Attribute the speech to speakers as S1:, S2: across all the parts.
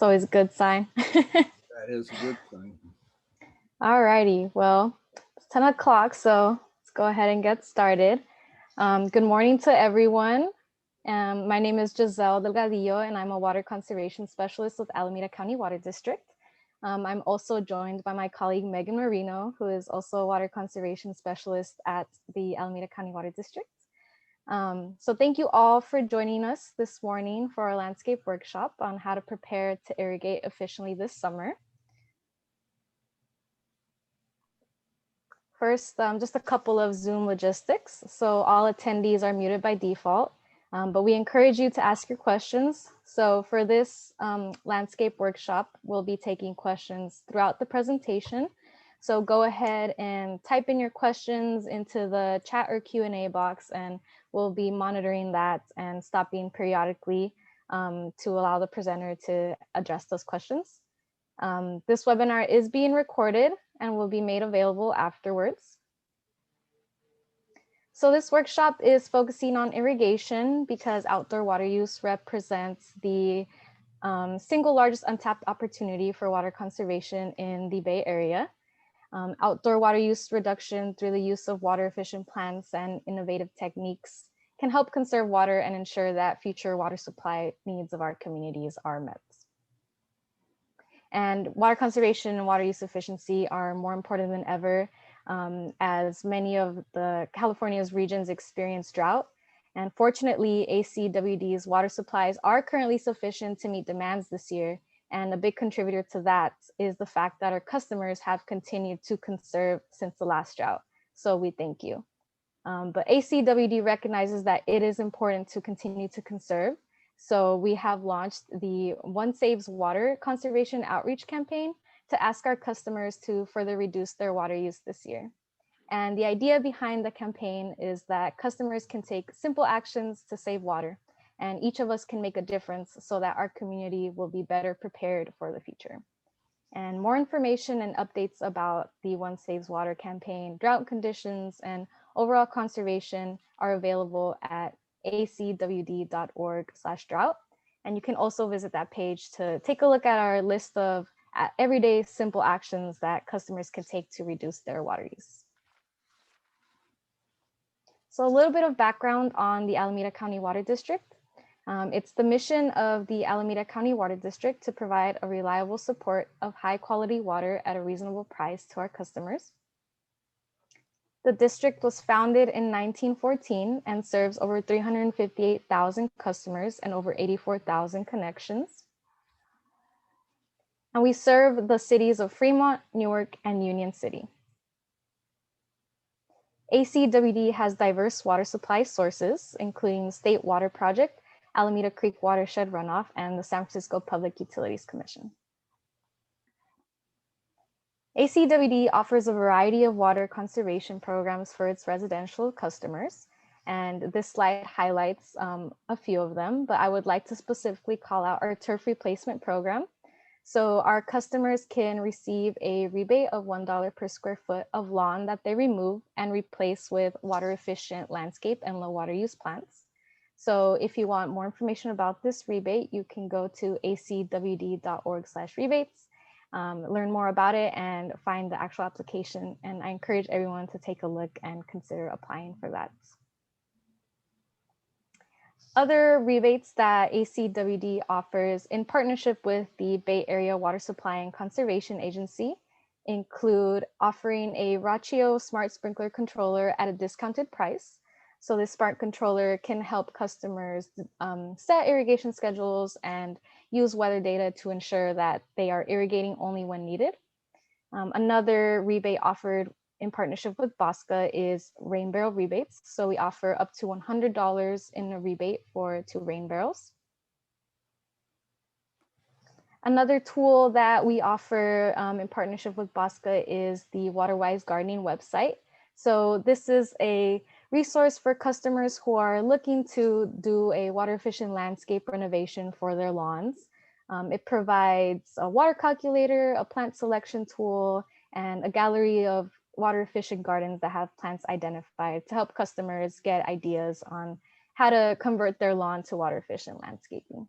S1: It's always a good sign.
S2: That is a good thing.
S1: All righty. Well, it's 10 o'clock, so let's go ahead and get started. Good morning to everyone. My name is Giselle Delgadillo, and I'm a water conservation specialist with Alameda County Water District. I'm also joined by my colleague, Megan Marino, who is also a water conservation specialist at the Alameda County Water District. So thank you all for joining us this morning for our landscape workshop on how to prepare to irrigate efficiently this summer. First, just a couple of Zoom logistics. So all attendees are muted by default, but we encourage you to ask your questions. So for this landscape workshop, we'll be taking questions throughout the presentation. So go ahead and type in your questions into the chat or Q&A box, and we'll be monitoring that and stopping periodically to allow the presenter to address those questions. This webinar is being recorded and will be made available afterwards. So this workshop is focusing on irrigation because outdoor water use represents the single largest untapped opportunity for water conservation in the Bay Area. Outdoor water use reduction through the use of water efficient plants and innovative techniques can help conserve water and ensure that future water supply needs of our communities are met. And water conservation and water use efficiency are more important than ever as many of California's regions experience drought. And fortunately, ACWD's water supplies are currently sufficient to meet demands this year. And a big contributor to that is the fact that our customers have continued to conserve since the last drought. So we thank you. But ACWD recognizes that it is important to continue to conserve. So we have launched the One Saves Water Conservation Outreach campaign to ask our customers to further reduce their water use this year. And the idea behind the campaign is that customers can take simple actions to save water, and each of us can make a difference so that our community will be better prepared for the future. And more information and updates about the One Saves Water campaign, drought conditions, and overall conservation are available at acwd.org/drought. And you can also visit that page to take a look at our list of everyday simple actions that customers can take to reduce their water use. So a little bit of background on the Alameda County Water District. It's the mission of the Alameda County Water District to provide a reliable support of high quality water at a reasonable price to our customers. The district was founded in 1914 and serves over 358,000 customers and over 84,000 connections. And we serve the cities of Fremont, Newark, and Union City. ACWD has diverse water supply sources, including State Water Project, Alameda Creek Watershed Runoff, and the San Francisco Public Utilities Commission. ACWD offers a variety of water conservation programs for its residential customers, and this slide highlights a few of them, but I would like to specifically call out our turf replacement program. So our customers can receive a rebate of $1 per square foot of lawn that they remove and replace with water efficient landscape and low water use plants. So if you want more information about this rebate, you can go to acwd.org/rebates. Learn more about it and find the actual application. And I encourage everyone to take a look and consider applying for that. Other rebates that ACWD offers in partnership with the Bay Area Water Supply and Conservation Agency include offering a Rachio Smart Sprinkler Controller at a discounted price. So this smart controller can help customers set irrigation schedules and use weather data to ensure that they are irrigating only when needed. Another rebate offered in partnership with BAWSCA is rain barrel rebates. So we offer up to $100 in a rebate for 2 rain barrels. Another tool that we offer in partnership with BAWSCA is the WaterWise Gardening website. So this is a resource for customers who are looking to do a water efficient landscape renovation for their lawns. It provides a water calculator, a plant selection tool, and a gallery of water efficient gardens that have plants identified to help customers get ideas on how to convert their lawn to water efficient landscaping.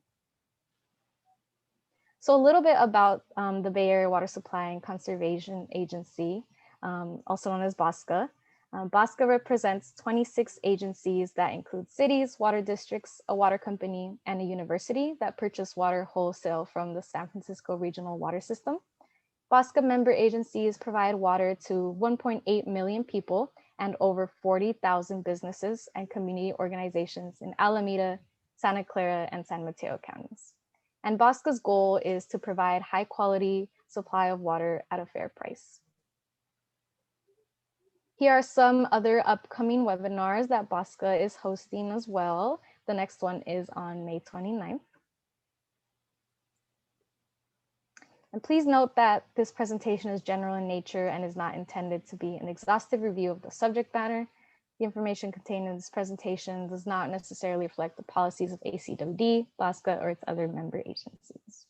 S1: So a little bit about the Bay Area Water Supply and Conservation Agency, also known as BAWSCA. BAWSCA represents 26 agencies that include cities, water districts, a water company, and a university that purchase water wholesale from the San Francisco Regional Water System. BAWSCA member agencies provide water to 1.8 million people and over 40,000 businesses and community organizations in Alameda, Santa Clara, and San Mateo counties. And BAWSCA's goal is to provide high quality supply of water at a fair price. Here are some other upcoming webinars that BAWSCA is hosting as well. The next one is on May 29th. And please note that this presentation is general in nature and is not intended to be an exhaustive review of the subject matter. The information contained in this presentation does not necessarily reflect the policies of ACWD, BAWSCA, or its other member agencies.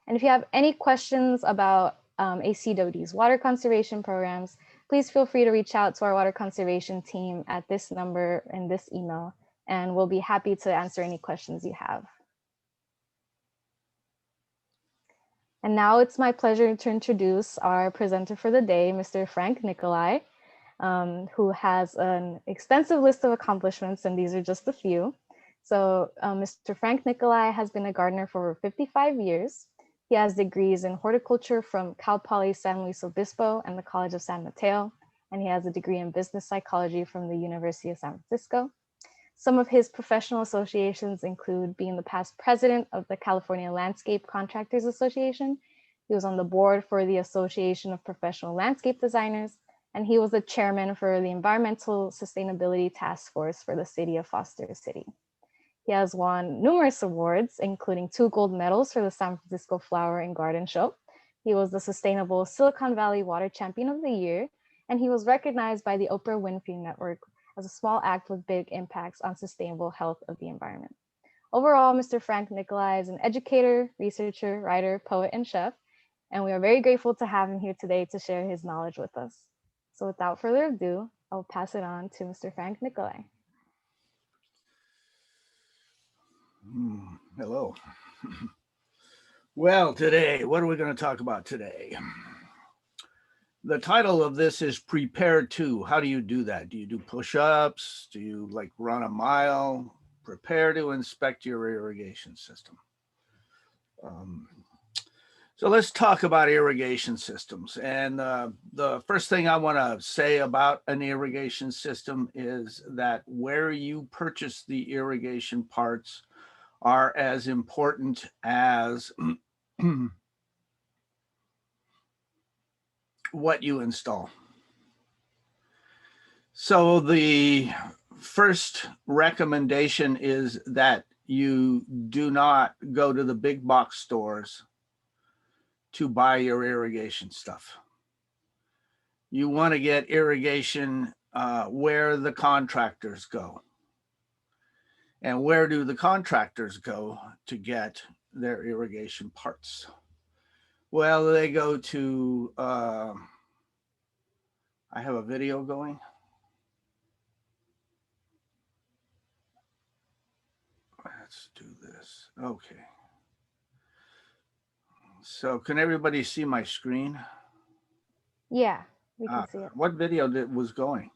S1: And if you have any questions about ACWD's water conservation programs, please feel free to reach out to our water conservation team at this number and this email, and we'll be happy to answer any questions you have. And now it's my pleasure to introduce our presenter for the day, Mr. Frank Niccoli, who has an extensive list of accomplishments, and these are just a few. So Mr. Frank Niccoli has been a gardener for over 55 years. He has degrees in horticulture from Cal Poly San Luis Obispo and the College of San Mateo, and he has a degree in business psychology from the University of San Francisco. Some of his professional associations include being the past president of the California Landscape Contractors Association. He was on the board for the Association of Professional Landscape Designers, and he was the chairman for the Environmental Sustainability Task Force for the city of Foster City. He has won numerous awards, including 2 gold medals for the San Francisco Flower and Garden Show. He was the Sustainable Silicon Valley Water Champion of the Year, and he was recognized by the Oprah Winfrey Network as a small act with big impacts on sustainable health of the environment. Overall, Mr. Frank Niccoli is an educator, researcher, writer, poet, and chef, and we are very grateful to have him here today to share his knowledge with us. So without further ado, I'll pass it on to Mr. Frank Niccoli.
S2: Hello. Well, today, what are we going to talk about today? The title of this is Prepare To. How do you do that? Do you do push-ups? Do you like run a mile? Prepare to inspect your irrigation system. So let's talk about irrigation systems. And the first thing I want to say about an irrigation system is that where you purchase the irrigation parts are as important as what you install. So the first recommendation is that you do not go to the big box stores to buy your irrigation stuff. You want to get irrigation where the contractors go. And where do the contractors go to get their irrigation parts? Well, they go to, I have a video going. Let's do this. Okay. So can everybody see my screen?
S1: Yeah, we can see it.
S2: What video was going?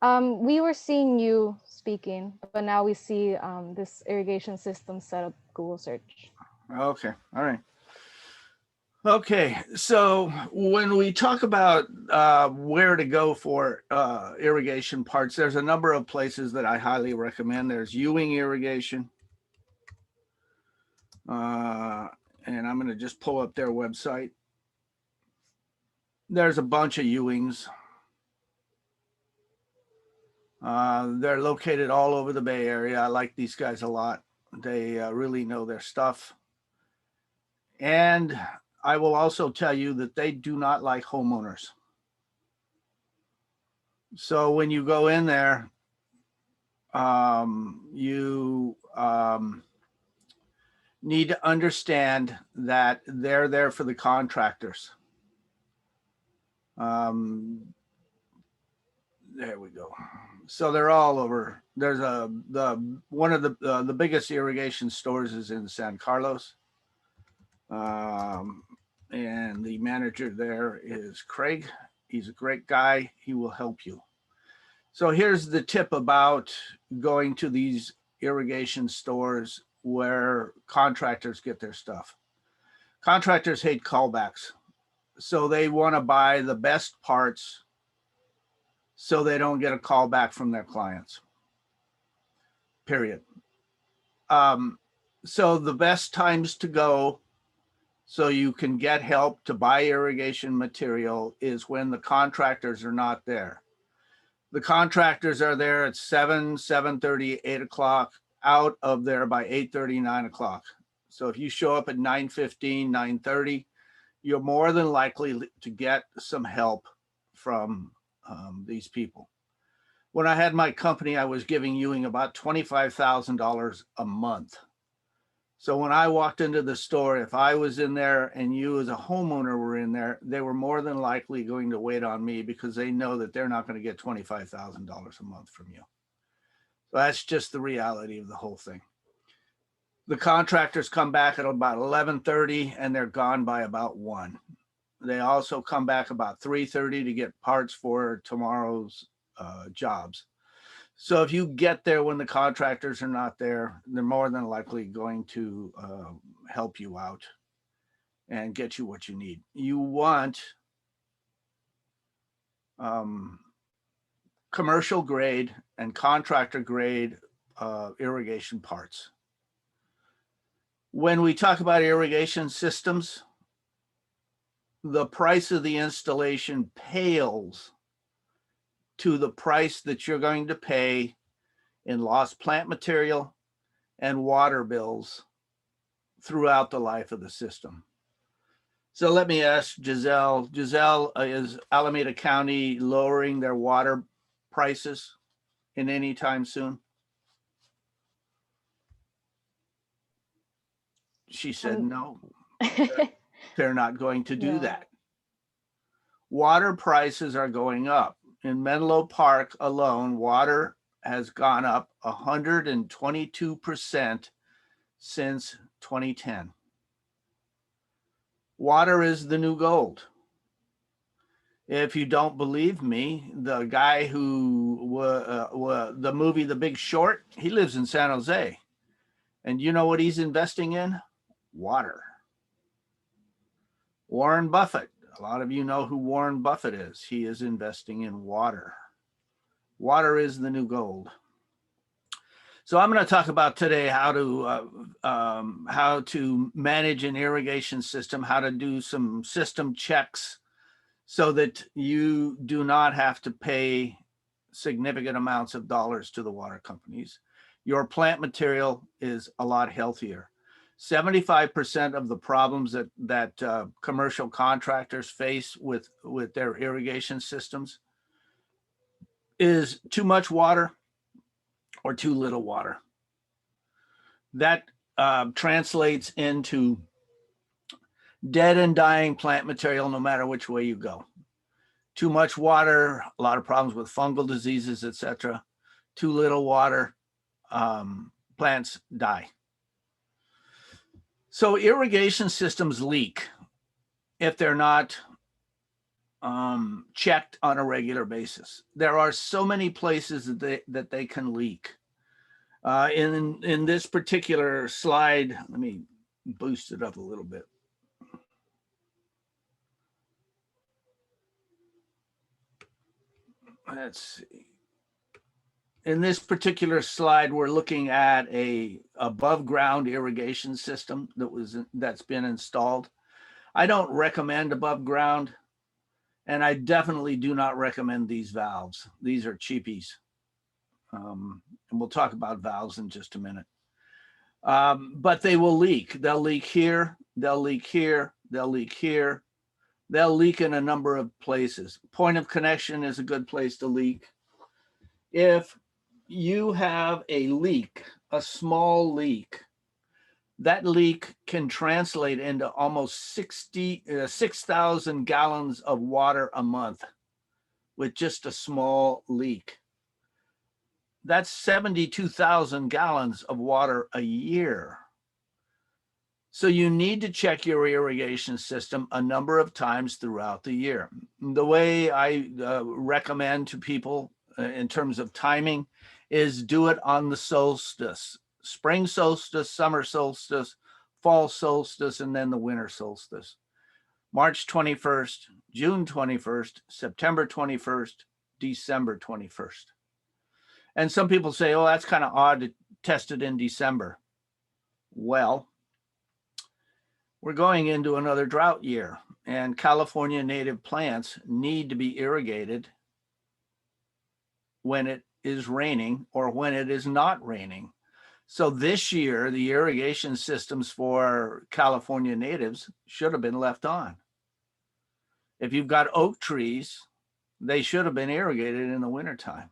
S1: We were seeing you speaking, but now we see this irrigation system setup Google search.
S2: Okay, all right. Okay, so when we talk about where to go for irrigation parts, there's a number of places that I highly recommend. There's Ewing Irrigation. And I'm going to just pull up their website. There's a bunch of Ewings. They're located all over the Bay Area. I like these guys a lot. They really know their stuff. And I will also tell you that they do not like homeowners. So when you go in there, you need to understand that they're there for the contractors. There we go. So they're all over. There's one of the biggest irrigation stores is in San Carlos. And the manager there is Craig. He's a great guy. He will help you. So here's the tip about going to these irrigation stores where contractors get their stuff. Contractors hate callbacks. So they want to buy the best parts so they don't get a call back from their clients. Period. So the best times to go so you can get help to buy irrigation material is when the contractors are not there. The contractors are there at 7, 7:30, 8 o'clock, out of there by 8:30, 9 o'clock. So if you show up at 9:15, 9:30, you're more than likely to get some help from these people. When I had my company, I was giving Ewing about $25,000 a month. So when I walked into the store, if I was in there and you as a homeowner were in there, they were more than likely going to wait on me because they know that they're not going to get $25,000 a month from you. So that's just the reality of the whole thing. The contractors come back at about 11:30 and they're gone by about 1. They also come back about 3:30 to get parts for tomorrow's jobs. So if you get there when the contractors are not there, they're more than likely going to help you out and get you what you need. You want commercial grade and contractor grade irrigation parts. When we talk about irrigation systems, the price of the installation pales to the price that you're going to pay in lost plant material and water bills throughout the life of the system. So let me ask Giselle. Giselle, is Alameda County lowering their water prices in any time soon? She said no. They're not going to do that. Water prices are going up. In Menlo Park alone, water has gone up 122% since 2010. Water is the new gold. If you don't believe me, the guy who the movie The Big Short, he lives in San Jose. And you know what he's investing in? Water. Warren Buffett. A lot of you know who Warren Buffett is. He is investing in water. Water is the new gold. So I'm going to talk about today how to manage an irrigation system, how to do some system checks so that you do not have to pay significant amounts of dollars to the water companies. Your plant material is a lot healthier. 75% of the problems that commercial contractors face with their irrigation systems is too much water or too little water. That translates into dead and dying plant material no matter which way you go. Too much water, a lot of problems with fungal diseases, etc. Too little water, plants die. So irrigation systems leak if they're not checked on a regular basis. There are so many places that they can leak. In this particular slide, let me boost it up a little bit. Let's see. In this particular slide, we're looking at a above ground irrigation system that's been installed. I don't recommend above ground, and I definitely do not recommend these valves. These are cheapies. And we'll talk about valves in just a minute. But they will leak. They'll leak here, they'll leak here, they'll leak here. They'll leak in a number of places. Point of connection is a good place to leak. If you have a leak, a small leak, that leak can translate into almost 6,000 gallons of water a month with just a small leak. That's 72,000 gallons of water a year. So you need to check your irrigation system a number of times throughout the year. The way I recommend to people in terms of timing is do it on the solstice, spring solstice, summer solstice, fall solstice, and then the winter solstice. March 21st, June 21st, September 21st, December 21st. And some people say, oh, that's kind of odd to test it in December. Well, we're going into another drought year, and California native plants need to be irrigated when it is raining or when it is not raining. So this year, the irrigation systems for California natives should have been left on. If you've got oak trees, they should have been irrigated in the wintertime.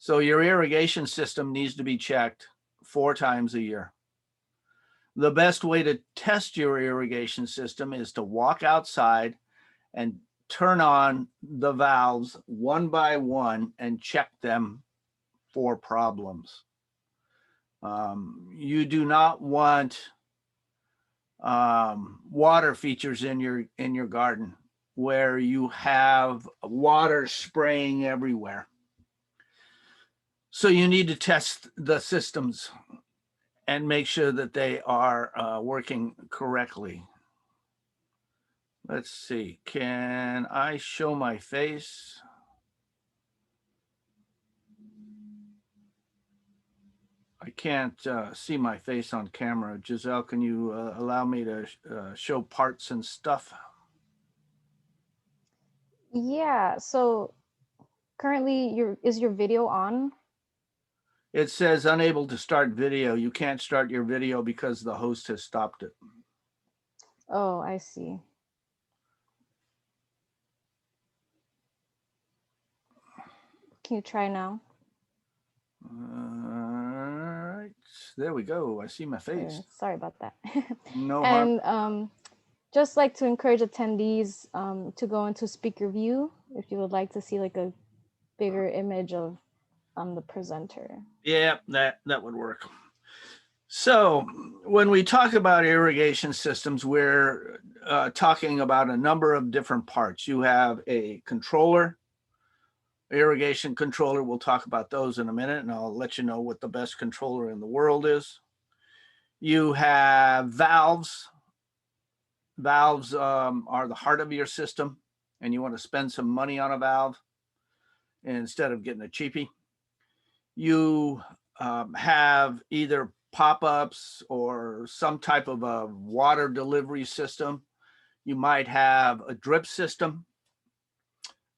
S2: So your irrigation system needs to be checked 4 times a year. The best way to test your irrigation system is to walk outside and turn on the valves one by one and check them for problems. You do not want water features in your garden where you have water spraying everywhere. So you need to test the systems and make sure that they are working correctly. Let's see, can I show my face? I can't see my face on camera. Giselle, can you allow me to show parts and stuff?
S1: Yeah, so currently is your video on?
S2: It says unable to start video. You can't start your video because the host has stopped it.
S1: Oh, I see. Can you try now?
S2: All right, there we go. I see my face.
S1: Sorry about that.
S2: No harm.
S1: And just like to encourage attendees to go into speaker view if you would like to see like a bigger image of the presenter.
S2: Yeah, that would work. So when we talk about irrigation systems, we're talking about a number of different parts. You have a controller, irrigation controller. We'll talk about those in a minute, and I'll let you know what the best controller in the world is. You have valves. Valves are the heart of your system, and you want to spend some money on a valve instead of getting a cheapie. You have either pop-ups or some type of a water delivery system. You might have a drip system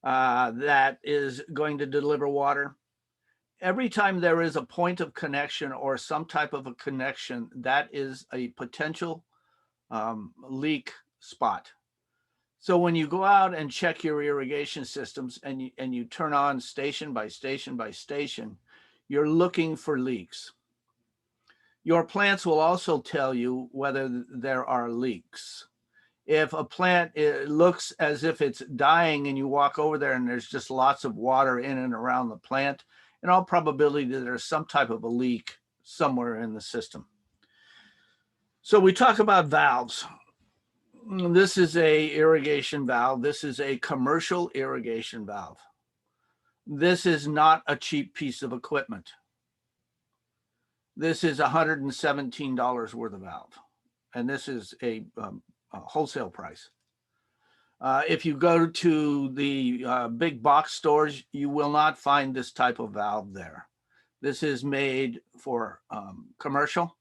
S2: that is going to deliver water. Every time there is a point of connection or some type of a connection, that is a potential leak spot. So when you go out and check your irrigation systems and you turn on station by station by station, you're looking for leaks. Your plants will also tell you whether there are leaks. If a plant looks as if it's dying and you walk over there and there's just lots of water in and around the plant, in all probability there's some type of a leak somewhere in the system. So we talk about valves. This is a irrigation valve. This is a commercial irrigation valve. This is not a cheap piece of equipment. This is $117 worth of valve, and this is a wholesale price. If you go to the big box stores, you will not find this type of valve there. This is made for commercial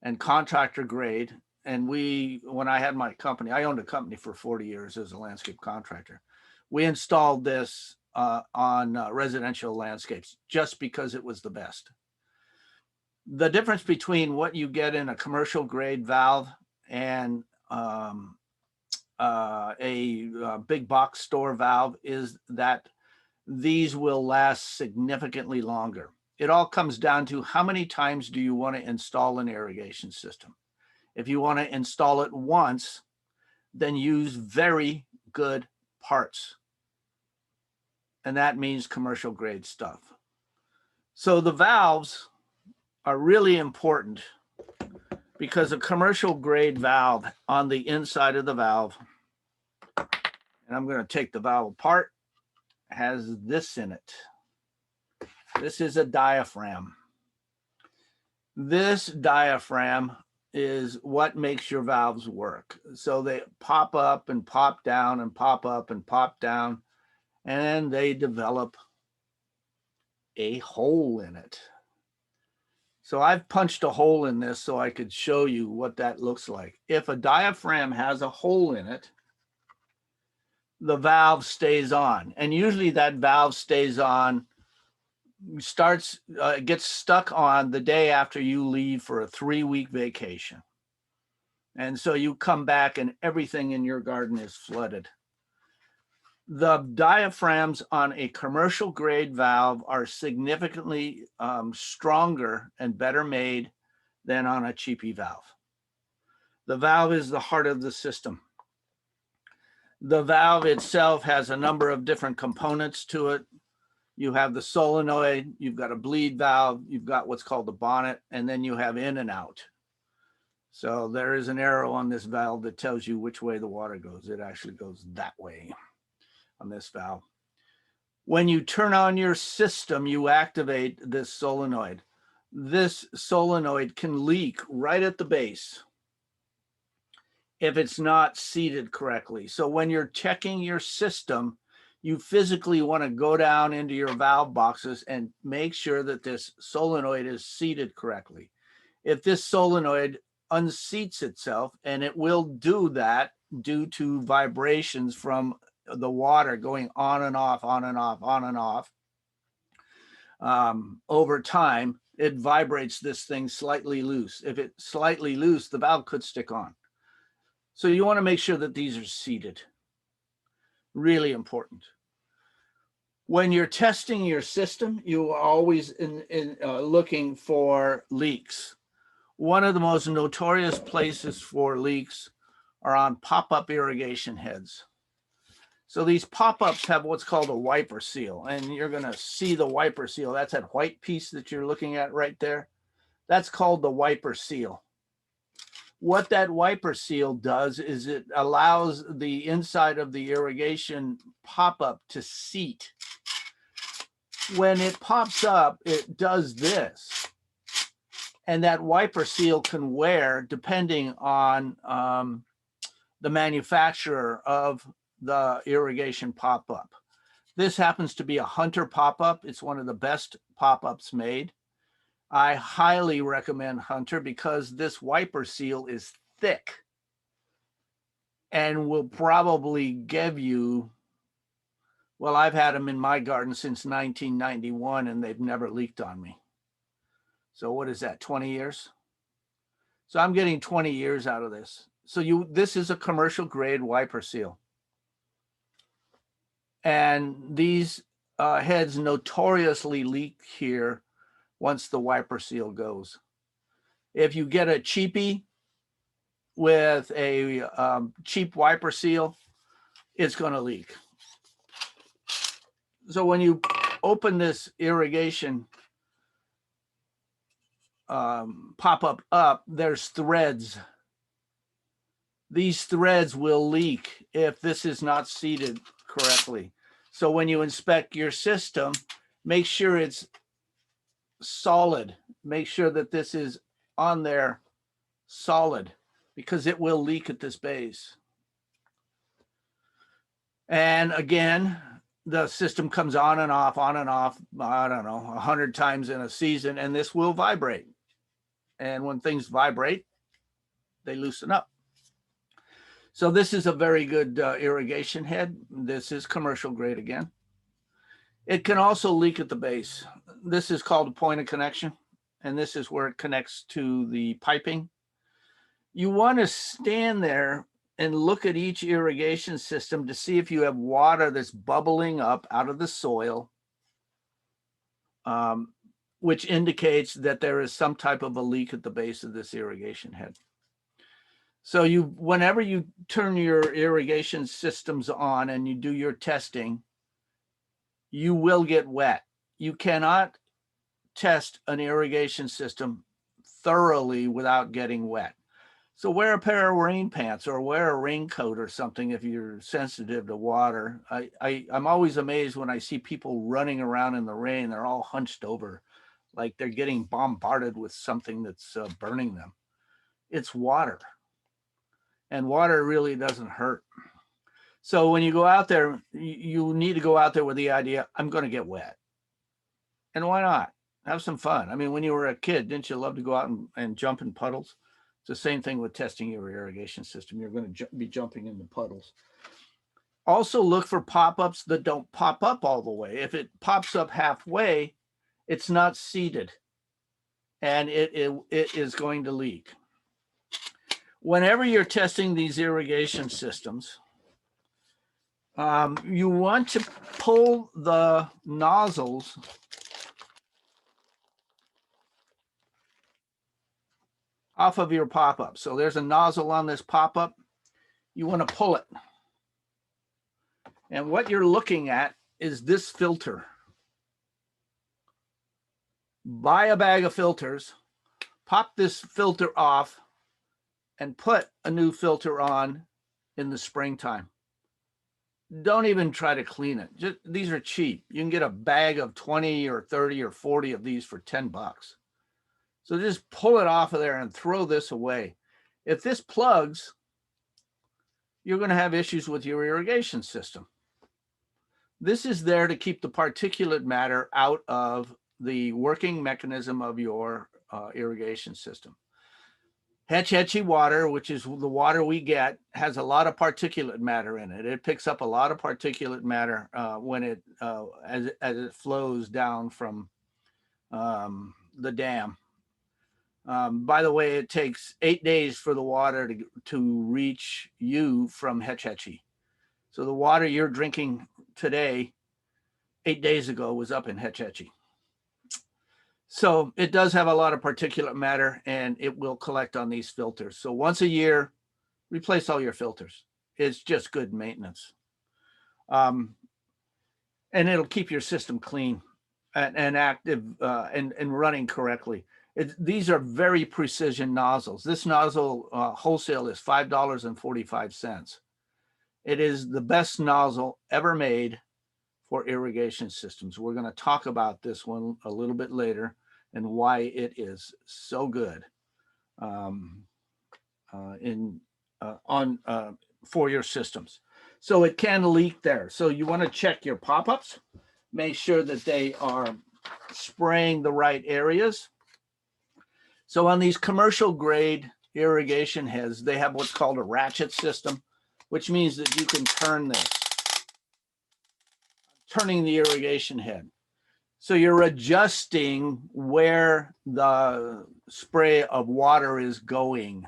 S2: and contractor grade. And when I had my company, I owned a company for 40 years as a landscape contractor. We installed this on residential landscapes just because it was the best. The difference between what you get in a commercial grade valve and a big box store valve is that these will last significantly longer. It all comes down to how many times do you want to install an irrigation system. If you want to install it once, then use very good parts. And that means commercial grade stuff. So the valves are really important because a commercial grade valve on the inside of the valve, and I'm going to take the valve apart, has this in it. This is a diaphragm. This diaphragm is what makes your valves work. So they pop up and pop down and pop up and pop down, and then they develop a hole in it. So I've punched a hole in this so I could show you what that looks like. If a diaphragm has a hole in it, the valve stays on. And usually that valve stays on, gets stuck on the day after you leave for a 3-week vacation. And so you come back and everything in your garden is flooded. The diaphragms on a commercial grade valve are significantly stronger and better made than on a cheapy valve. The valve is the heart of the system. The valve itself has a number of different components to it. You have the solenoid, you've got a bleed valve, you've got what's called the bonnet, and then you have in and out. So there is an arrow on this valve that tells you which way the water goes. It actually goes that way on this valve. When you turn on your system, you activate this solenoid. This solenoid can leak right at the base if it's not seated correctly. So when you're checking your system, you physically want to go down into your valve boxes and make sure that this solenoid is seated correctly. If this solenoid unseats itself, and it will do that due to vibrations from the water going on and off, on and off, on and off, over time, it vibrates this thing slightly loose. If it's slightly loose, the valve could stick on. So you want to make sure that these are seated. Really important. When you're testing your system, you are always looking for leaks. One of the most notorious places for leaks are on pop-up irrigation heads. So these pop-ups have what's called a wiper seal, and you're going to see the wiper seal. That's that white piece that you're looking at right there. That's called the wiper seal. What that wiper seal does is it allows the inside of the irrigation pop-up to seat. When it pops up, it does this. And that wiper seal can wear depending on the manufacturer of the irrigation pop-up. This happens to be a Hunter pop-up. It's one of the best pop-ups made. I highly recommend Hunter because this wiper seal is thick and will probably give you, well, I've had them in my garden since 1991 and they've never leaked on me. So what is that, 20 years? So I'm getting 20 years out of this. So this is a commercial grade wiper seal. And these heads notoriously leak here once the wiper seal goes. If you get a cheapie with a cheap wiper seal, it's going to leak. So when you open this irrigation pop-up up, there's threads. These threads will leak if this is not seated correctly. So when you inspect your system, make sure it's solid. Make sure that this is on there solid because it will leak at this base. And again, the system comes on and off, I don't know, 100 times in a season, and this will vibrate. And when things vibrate, they loosen up. So this is a very good irrigation head. This is commercial grade again. It can also leak at the base. This is called a point of connection, and this is where it connects to the piping. You want to stand there and look at each irrigation system to see if you have water that's bubbling up out of the soil, which indicates that there is some type of a leak at the base of this irrigation head. So whenever you turn your irrigation systems on and you do your testing, you will get wet. You cannot test an irrigation system thoroughly without getting wet. So wear a pair of rain pants or wear a raincoat or something if you're sensitive to water. I'm always amazed when I see people running around in the rain. They're all hunched over like they're getting bombarded with something that's burning them. It's water. And water really doesn't hurt. So when you go out there, you need to go out there with the idea, I'm going to get wet. And why not? Have some fun. I mean, when you were a kid, didn't you love to go out and jump in puddles? It's the same thing with testing your irrigation system. You're going to be jumping in the puddles. Also look for pop-ups that don't pop up all the way. If it pops up halfway, it's not seated and it is going to leak. Whenever you're testing these irrigation systems, you want to pull the nozzles off of your pop-up. So there's a nozzle on this pop-up. You want to pull it. And what you're looking at is this filter. Buy a bag of filters, pop this filter off, and put a new filter on in the springtime. Don't even try to clean it. These are cheap. You can get a bag of 20 or 30 or 40 of these for 10 bucks. So just pull it off of there and throw this away. If this plugs, you're going to have issues with your irrigation system. This is there to keep the particulate matter out of the working mechanism of your irrigation system. Hetchy water, which is the water we get, has a lot of particulate matter in it. It picks up a lot of particulate matter when it as it flows down from the dam. By the way, it takes 8 days for the water to reach you from Hetchy. So the water you're drinking today, 8 days ago, was up in Hetchy. So it does have a lot of particulate matter and it will collect on these filters. So once a year, replace all your filters. It's just good maintenance. And it'll keep your system clean and active and running correctly. These are very precision nozzles. This nozzle wholesale is $5.45. It is the best nozzle ever made for irrigation systems. We're going to talk about this one a little bit later and why it is so good for your systems. So it can leak there. So you want to check your pop-ups, make sure that they are spraying the right areas. So on these commercial grade irrigation heads, they have what's called a ratchet system, which means that you can turn this, turning the irrigation head. So you're adjusting where the spray of water is going.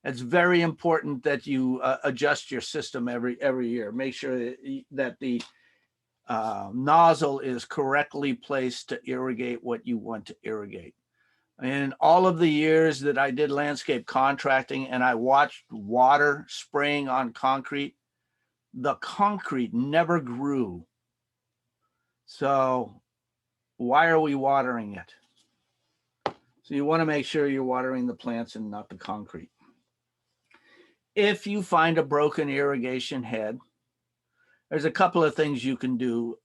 S2: It's very important that you adjust your system every year. Make sure that the nozzle is correctly placed to irrigate what you want to irrigate. In all of the years that I did landscape contracting and I watched water spraying on concrete, the concrete never grew. So why are we watering it? So you want to make sure you're watering the plants and not the concrete. If you find a broken irrigation head, there's a couple of things you can do.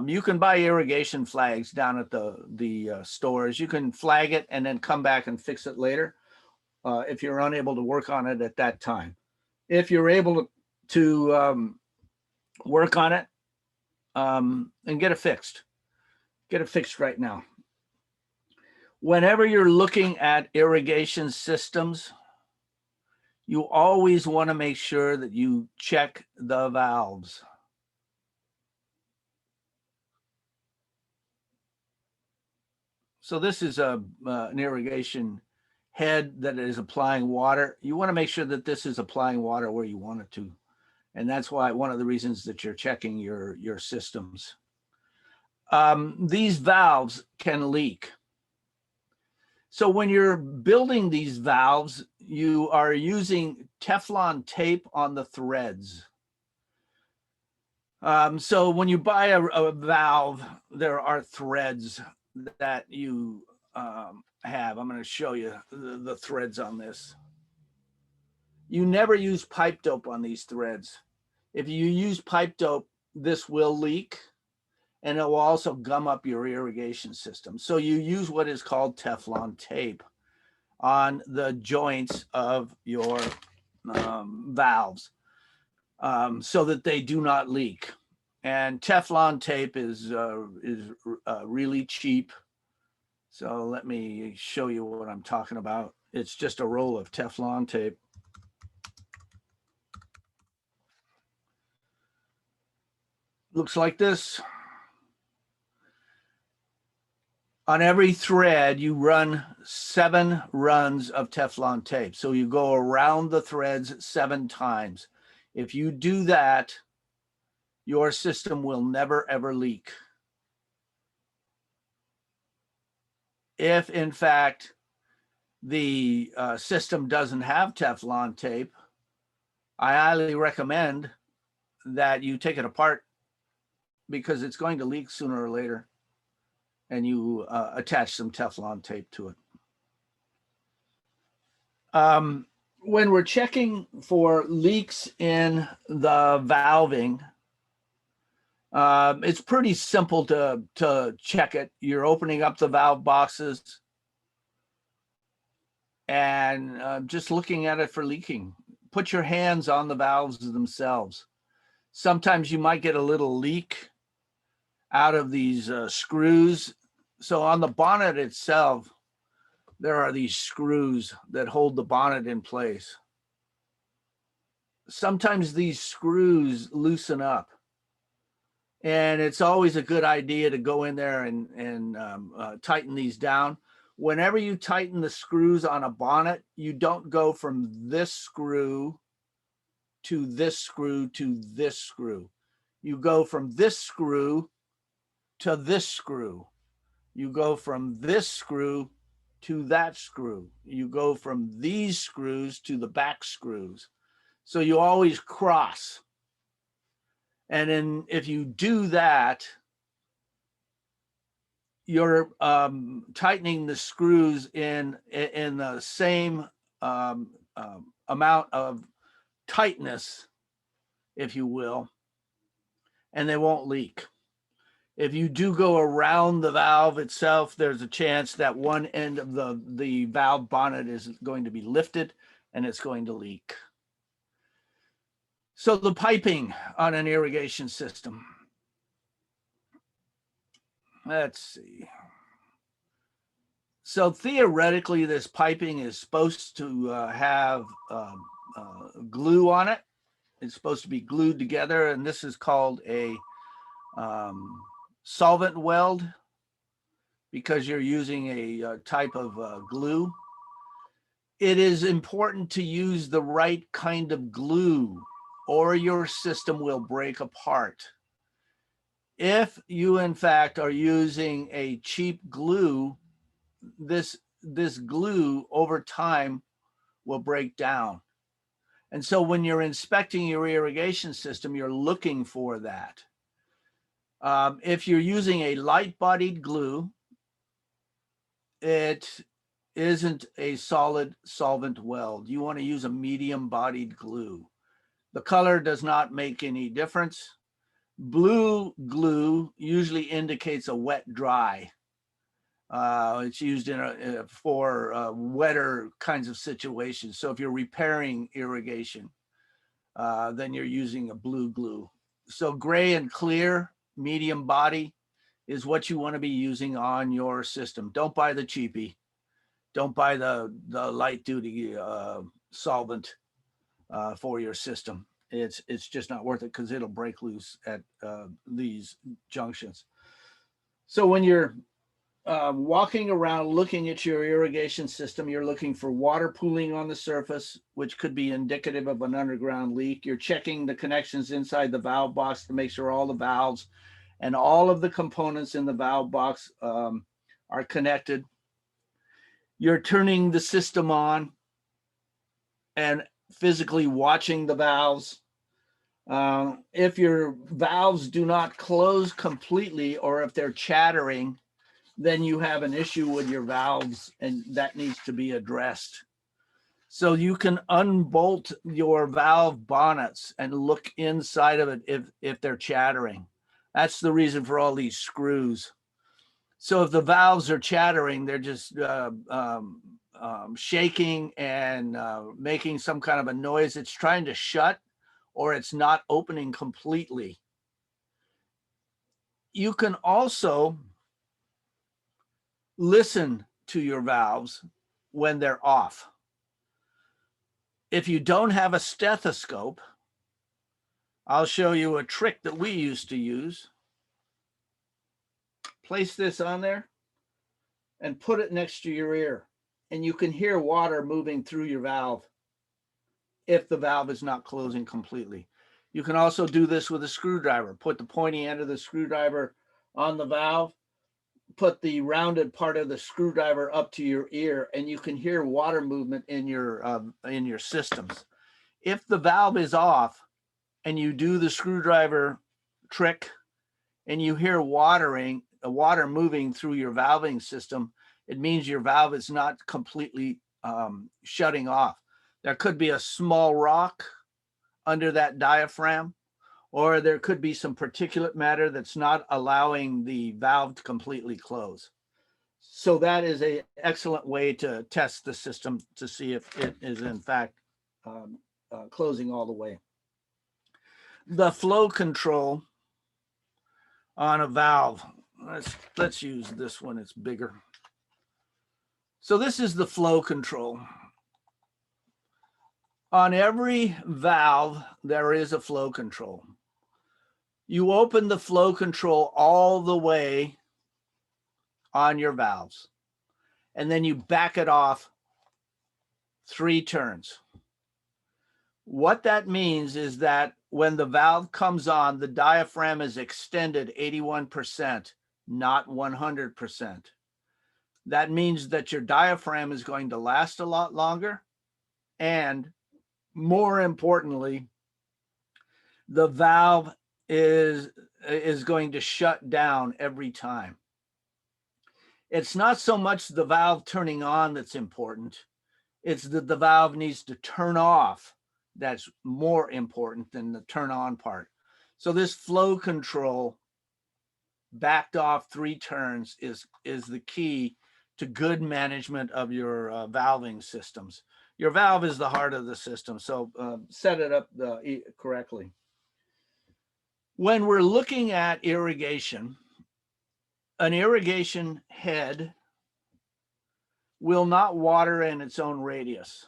S2: You can buy irrigation flags down at the stores. You can flag it and then come back and fix it later if you're unable to work on it at that time. If you're able to work on it and get it fixed right now. Whenever you're looking at irrigation systems, you always want to make sure that you check the valves. So this is an irrigation head that is applying water. You want to make sure that this is applying water where you want it to. And that's why one of the reasons that you're checking your systems. These valves can leak. So when you're building these valves, you are using Teflon tape on the threads. So when you buy a valve, there are threads that you have. I'm going to show you the threads on this. You never use pipe dope on these threads. If you use pipe dope, this will leak, and it will also gum up your irrigation system. So you use what is called Teflon tape on the joints of your valves so that they do not leak. And Teflon tape is really cheap. So let me show you what I'm talking about. It's just a roll of Teflon tape. Looks like this. On every thread, you run 7 runs of Teflon tape. So you go around the threads 7 times. If you do that, your system will never, ever leak. If, in fact, the system doesn't have Teflon tape, I highly recommend that you take it apart, because it's going to leak sooner or later, and you attach some Teflon tape to it. When we're checking for leaks in the valving, it's pretty simple to check it. You're opening up the valve boxes and just looking at it for leaking. Put your hands on the valves themselves. Sometimes you might get a little leak out of these screws. So on the bonnet itself, there are these screws that hold the bonnet in place. Sometimes these screws loosen up, and it's always a good idea to go in there and tighten these down. Whenever you tighten the screws on a bonnet, you don't go from this screw to this screw to this screw. You go from this screw to this screw. You go from this screw to that screw. You go from these screws to the back screws. So you always cross. And then if you do that, you're tightening the screws in the same amount of tightness, if you will, and they won't leak. If you do go around the valve itself, there's a chance that one end of the valve bonnet is going to be lifted and it's going to leak. So the piping on an irrigation system. Let's see. So theoretically, this piping is supposed to have glue on it. It's supposed to be glued together, and this is called a solvent weld, because you're using a type of glue. It is important to use the right kind of glue, or your system will break apart. If you, in fact, are using a cheap glue, this glue over time will break down. And so when you're inspecting your irrigation system, you're looking for that. If you're using a light-bodied glue, it isn't a solid solvent weld. You want to use a medium-bodied glue. The color does not make any difference. Blue glue usually indicates a wet-dry. It's used for wetter kinds of situations. So if you're repairing irrigation, then you're using a blue glue. So gray and clear, medium body, is what you want to be using on your system. Don't buy the cheapie. Don't buy the light duty solvent for your system. It's just not worth it, because it'll break loose at these junctions. So when you're walking around looking at your irrigation system, you're looking for water pooling on the surface, which could be indicative of an underground leak. You're checking the connections inside the valve box to make sure all the valves and all of the components in the valve box are connected. You're turning the system on and physically watching the valves. If your valves do not close completely, or if they're chattering, then you have an issue with your valves, and that needs to be addressed. So you can unbolt your valve bonnets and look inside of it if they're chattering. That's the reason for all these screws. So if the valves are chattering, they're just shaking and making some kind of a noise. It's trying to shut, or it's not opening completely. You can also listen to your valves when they're off. If you don't have a stethoscope, I'll show you a trick that we used to use. Place this on there and put it next to your ear, and you can hear water moving through your valve if the valve is not closing completely. You can also do this with a screwdriver. Put the pointy end of the screwdriver on the valve, put the rounded part of the screwdriver up to your ear, and you can hear water movement in your systems. If the valve is off and you do the screwdriver trick and you hear water moving through your valving system, it means your valve is not completely shutting off. There could be a small rock under that diaphragm, or there could be some particulate matter that's not allowing the valve to completely close. So that is an excellent way to test the system to see if it is in fact closing all the way. The flow control on a valve, let's use this one, it's bigger. So this is the flow control. On every valve, there is a flow control. You open the flow control all the way on your valves, and then you back it off 3 turns. What that means is that when the valve comes on, the diaphragm is extended 81%, not 100%. That means that your diaphragm is going to last a lot longer, and more importantly, the valve is going to shut down every time. It's not so much the valve turning on that's important. It's that the valve needs to turn off that's more important than the turn on part. So this flow control backed off 3 turns is the key to good management of your valving systems. Your valve is the heart of the system, so set it up correctly. When we're looking at irrigation, an irrigation head will not water in its own radius.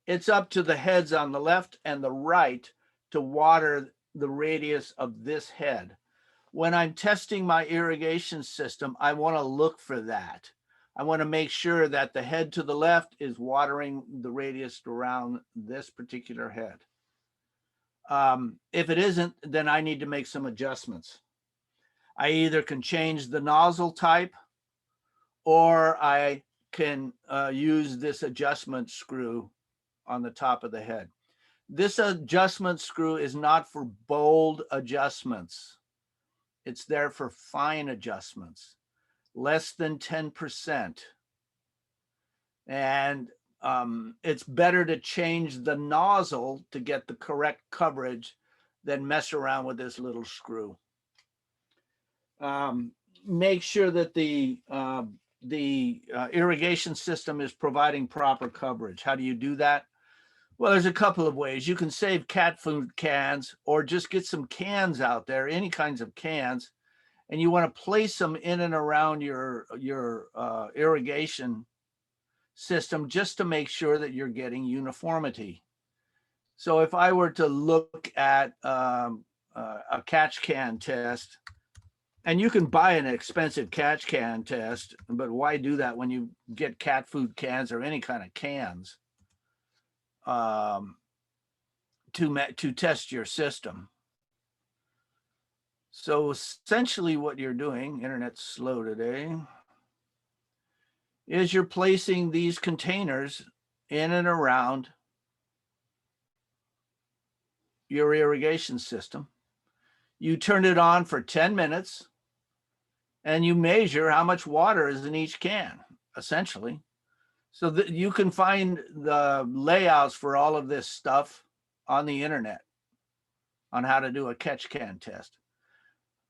S2: It's up to the heads on the left and the right to water the radius of this head. When I'm testing my irrigation system, I want to look for that. I want to make sure that the head to the left is watering the radius around this particular head. If it isn't, then I need to make some adjustments. I either can change the nozzle type, or I can use this adjustment screw on the top of the head. This adjustment screw is not for bold adjustments. It's there for fine adjustments, less than 10%. And it's better to change the nozzle to get the correct coverage than mess around with this little screw. Make sure that the irrigation system is providing proper coverage. How do you do that? Well, there's a couple of ways. You can save cat food cans, or just get some cans out there, any kinds of cans, and you want to place them in and around your irrigation system just to make sure that you're getting uniformity. So if I were to look at a catch can test, and you can buy an expensive catch can test, but why do that when you get cat food cans or any kind of cans to test your system? So essentially what you're doing, internet's slow today, is you're placing these containers in and around your irrigation system. You turn it on for 10 minutes. and you measure how much water is in each can, essentially. So that you can find the layouts for all of this stuff on the internet on how to do a catch can test.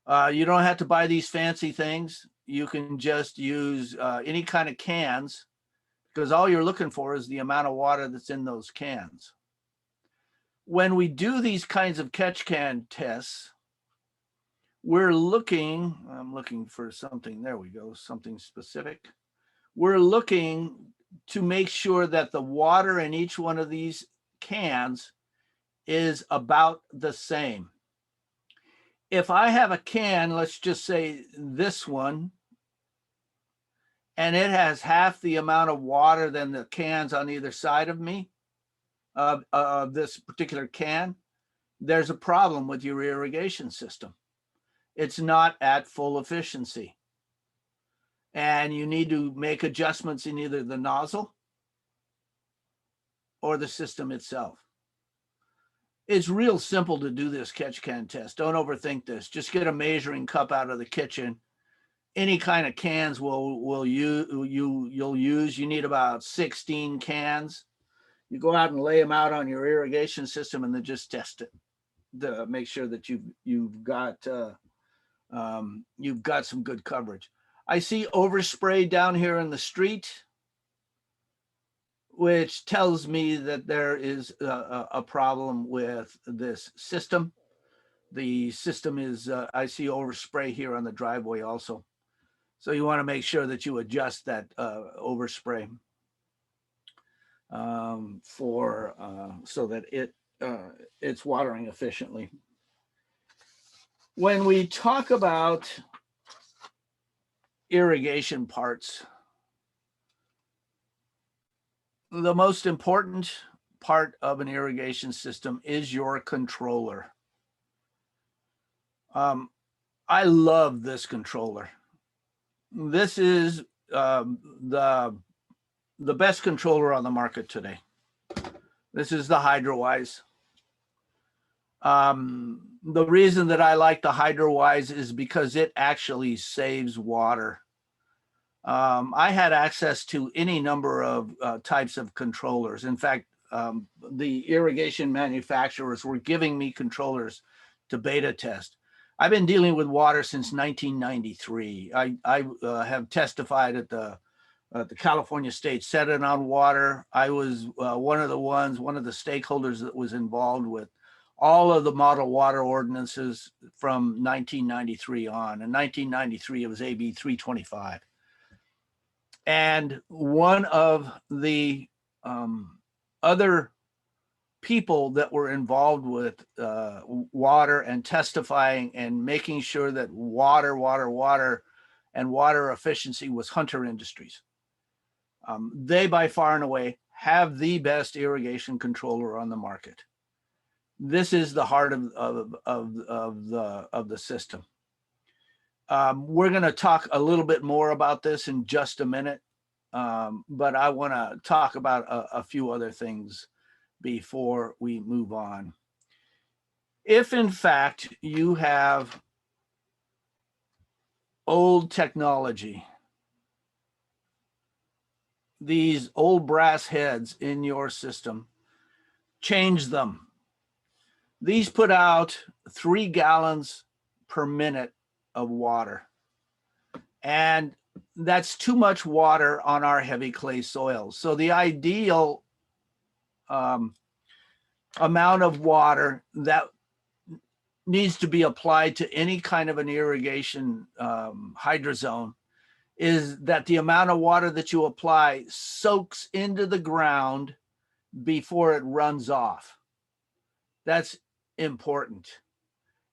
S2: You don't have to buy these fancy things. You can just use any kind of cans, because all you're looking for is the amount of water that's in those cans. When we do these kinds of catch can tests, I'm looking for something, there we go, something specific. We're looking to make sure that the water in each one of these cans is about the same. If I have a can, let's just say this one, and it has half the amount of water than the cans on either side of me, of this particular can, there's a problem with your irrigation system. It's not at full efficiency. And you need to make adjustments in either the nozzle or the system itself. It's real simple to do this catch can test. Don't overthink this. Just get a measuring cup out of the kitchen. Any kind of cans you'll use. You need about 16 cans. You go out and lay them out on your irrigation system and then just test it to make sure that you've got some good coverage. I see overspray down here in the street, which tells me that there is a problem with this system. The system is, I see overspray here on the driveway also. So you want to make sure that you adjust that overspray so that it's watering efficiently. When we talk about irrigation parts, the most important part of an irrigation system is your controller. I love this controller. This is the best controller on the market today. This is the HydroWise. The reason that I like the HydroWise is because it actually saves water. I had access to any number of types of controllers. In fact, the irrigation manufacturers were giving me controllers to beta test. I've been dealing with water since 1993. I have testified at the California State Senate on water. I was one of the stakeholders that was involved with all of the model water ordinances from 1993 on. In 1993, it was AB 325. And one of the other people that were involved with water and testifying and making sure that water and water efficiency was Hunter Industries. They by far and away have the best irrigation controller on the market. This is the heart of the system. We're going to talk a little bit more about this in just a minute, but I want to talk about a few other things before we move on. If in fact you have old technology, these old brass heads in your system, change them. These put out 3 gallons per minute of water. And that's too much water on our heavy clay soils. So the ideal amount of water that needs to be applied to any kind of an irrigation hydrozone is that the amount of water that you apply soaks into the ground before it runs off. That's important.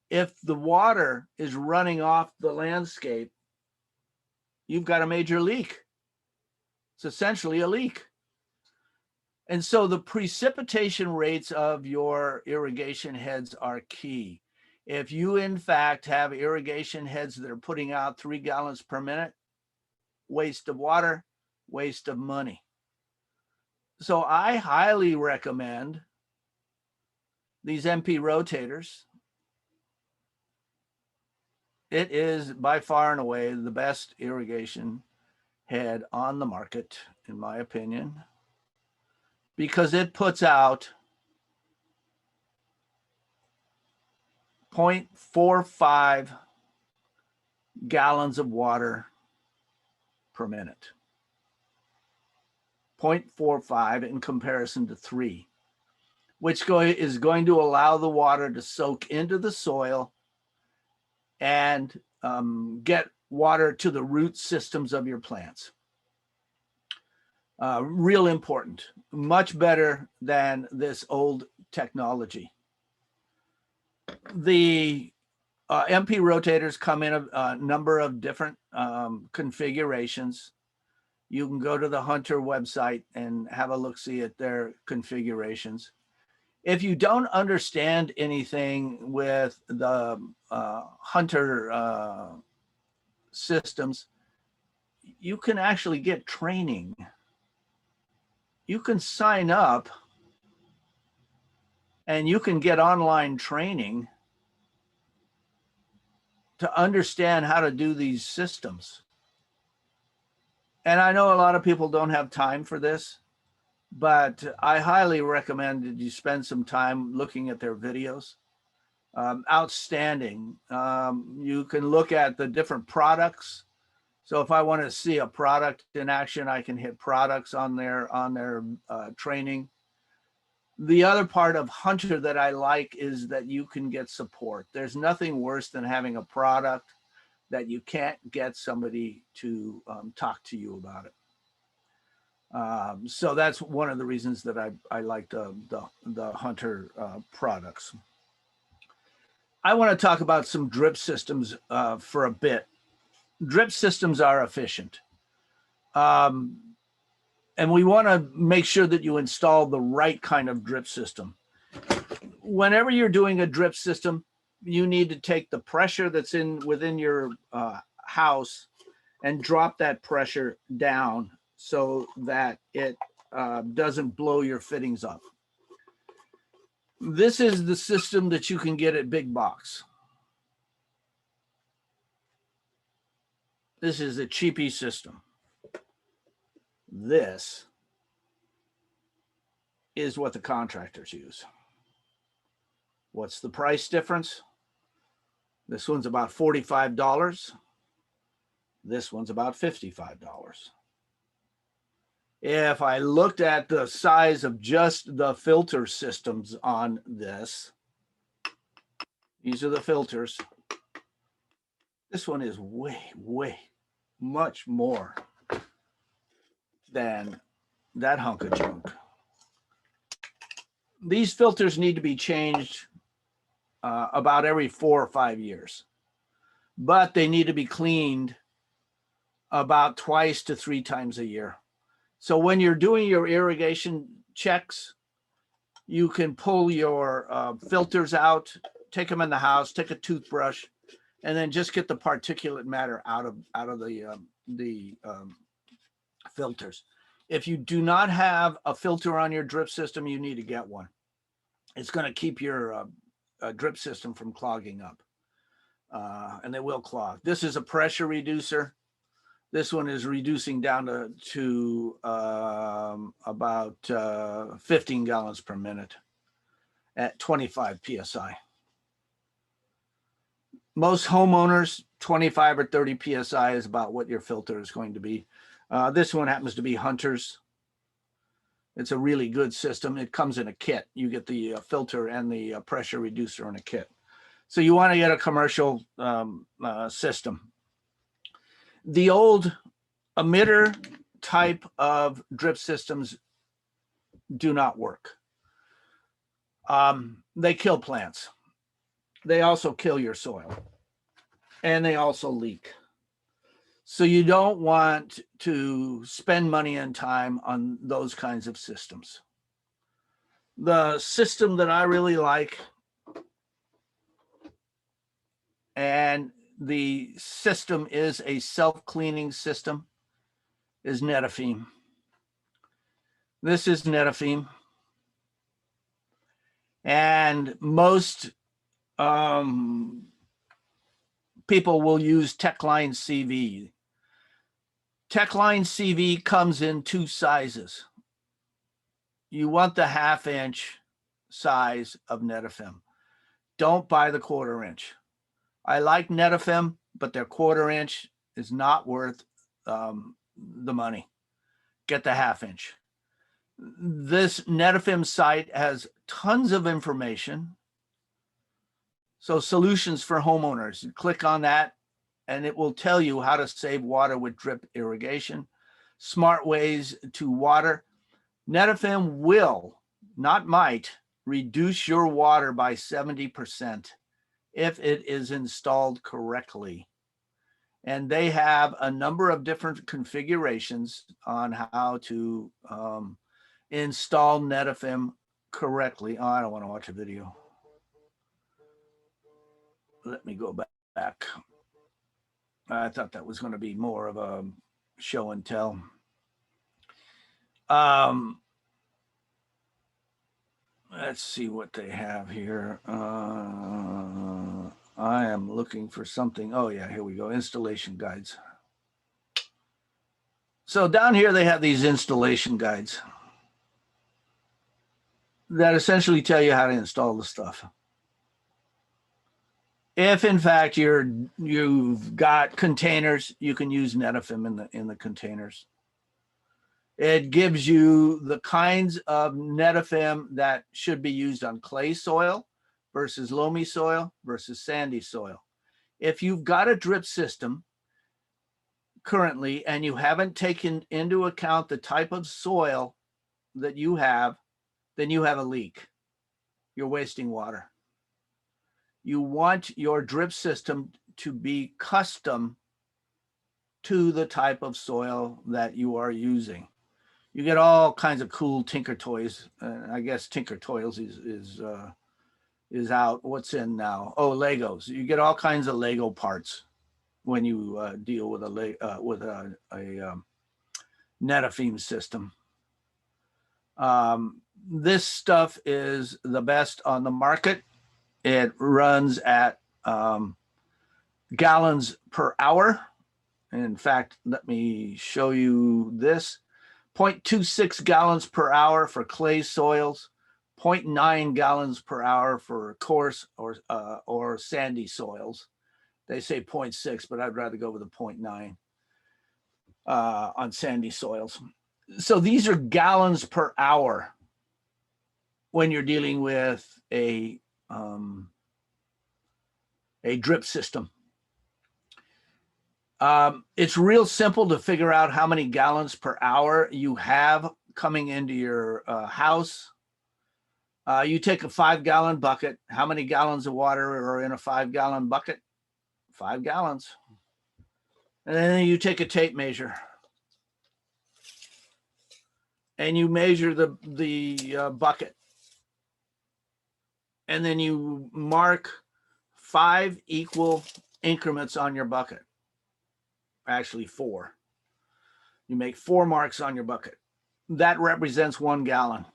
S2: If the water is running off the landscape, you've got a major leak. It's essentially a leak. And so the precipitation rates of your irrigation heads are key. If you in fact have irrigation heads that are putting out 3 gallons per minute, waste of water, waste of money. So I highly recommend these MP rotators. It is by far and away the best irrigation head on the market, in my opinion, because it puts out 0.45 gallons of water per minute. 0.45 in comparison to 3, which is going to allow the water to soak into the soil and get water to the root systems of your plants. Real important, much better than this old technology. The MP rotators come in a number of different configurations. You can go to the Hunter website and have a look-see at their configurations. If you don't understand anything with the Hunter systems, you can actually get training. You can sign up and you can get online training to understand how to do these systems. And I know a lot of people don't have time for this, but I highly recommend that you spend some time looking at their videos. Outstanding. You can look at the different products. So if I want to see a product in action, I can hit products on their training. The other part of Hunter that I like is that you can get support. There's nothing worse than having a product that you can't get somebody to talk to you about it. So that's one of the reasons that I like the Hunter products. I want to talk about some drip systems for a bit. Drip systems are efficient. And we want to make sure that you install the right kind of drip system. Whenever you're doing a drip system, you need to take the pressure that's within your house and drop that pressure down so that it doesn't blow your fittings up. This is the system that you can get at Big Box. This is a cheapy system. This is what the contractors use. What's the price difference? This one's about $45. This one's about $55. If I looked at the size of just the filter systems on this, these are the filters. This one is way much more than that hunk of junk. These filters need to be changed about every 4 or 5 years, but they need to be cleaned about 2 to 3 times a year. So when you're doing your irrigation checks, you can pull your filters out, take them in the house, take a toothbrush, and then just get the particulate matter out of the filters. If you do not have a filter on your drip system, you need to get one. It's going to keep your drip system from clogging up, and they will clog. This is a pressure reducer. This one is reducing down to about 15 gallons per minute at 25 PSI. Most homeowners, 25 or 30 PSI is about what your filter is going to be. This one happens to be Hunter's. It's a really good system. It comes in a kit. You get the filter and the pressure reducer in a kit. So you want to get a commercial system. The old emitter type of drip systems do not work. They kill plants. They also kill your soil, and they also leak. So you don't want to spend money and time on those kinds of systems. The system that I really like, and the system is a self-cleaning system, is Netafim. This is Netafim. And most people will use Techline CV. Techline CV comes in 2 sizes. You want the 1/2 inch size of Netafim. Don't buy the 1/4 inch. I like Netafim, but their 1/4 inch is not worth the money. Get the 1/2 inch. This Netafim site has tons of information. So solutions for homeowners, you click on that and it will tell you how to save water with drip irrigation, smart ways to water. Netafim will, not might, reduce your water by 70% if it is installed correctly. And they have a number of different configurations on how to install Netafim correctly. Oh, I don't want to watch a video. Let me go back. I thought that was going to be more of a show and tell. Let's see what they have here. I am looking for something. Oh yeah, here we go. Installation guides. So down here they have these installation guides that essentially tell you how to install the stuff. If in fact you've got containers, you can use Netafim in the containers. It gives you the kinds of Netafim that should be used on clay soil versus loamy soil versus sandy soil. If you've got a drip system currently and you haven't taken into account the type of soil that you have, then you have a leak. You're wasting water. You want your drip system to be custom to the type of soil that you are using. You get all kinds of cool Tinker Toys. I guess Tinker Toys is out. What's in now? Oh, Legos. You get all kinds of Lego parts when you deal with a Netafim system. This stuff is the best on the market. It runs at gallons per hour. In fact, let me show you this. 0.26 gallons per hour for clay soils, 0.9 gallons per hour for coarse or sandy soils. They say 0.6, but I'd rather go with a 0.9 on sandy soils. So these are gallons per hour when you're dealing with a drip system. It's real simple to figure out how many gallons per hour you have coming into your house. You take a 5-gallon bucket. How many gallons of water are in a 5-gallon bucket? 5 gallons. And then you take a tape measure and you measure the bucket. And then you mark 5 equal increments on your bucket. Actually 4. You make 4 marks on your bucket. That represents 1 gallon.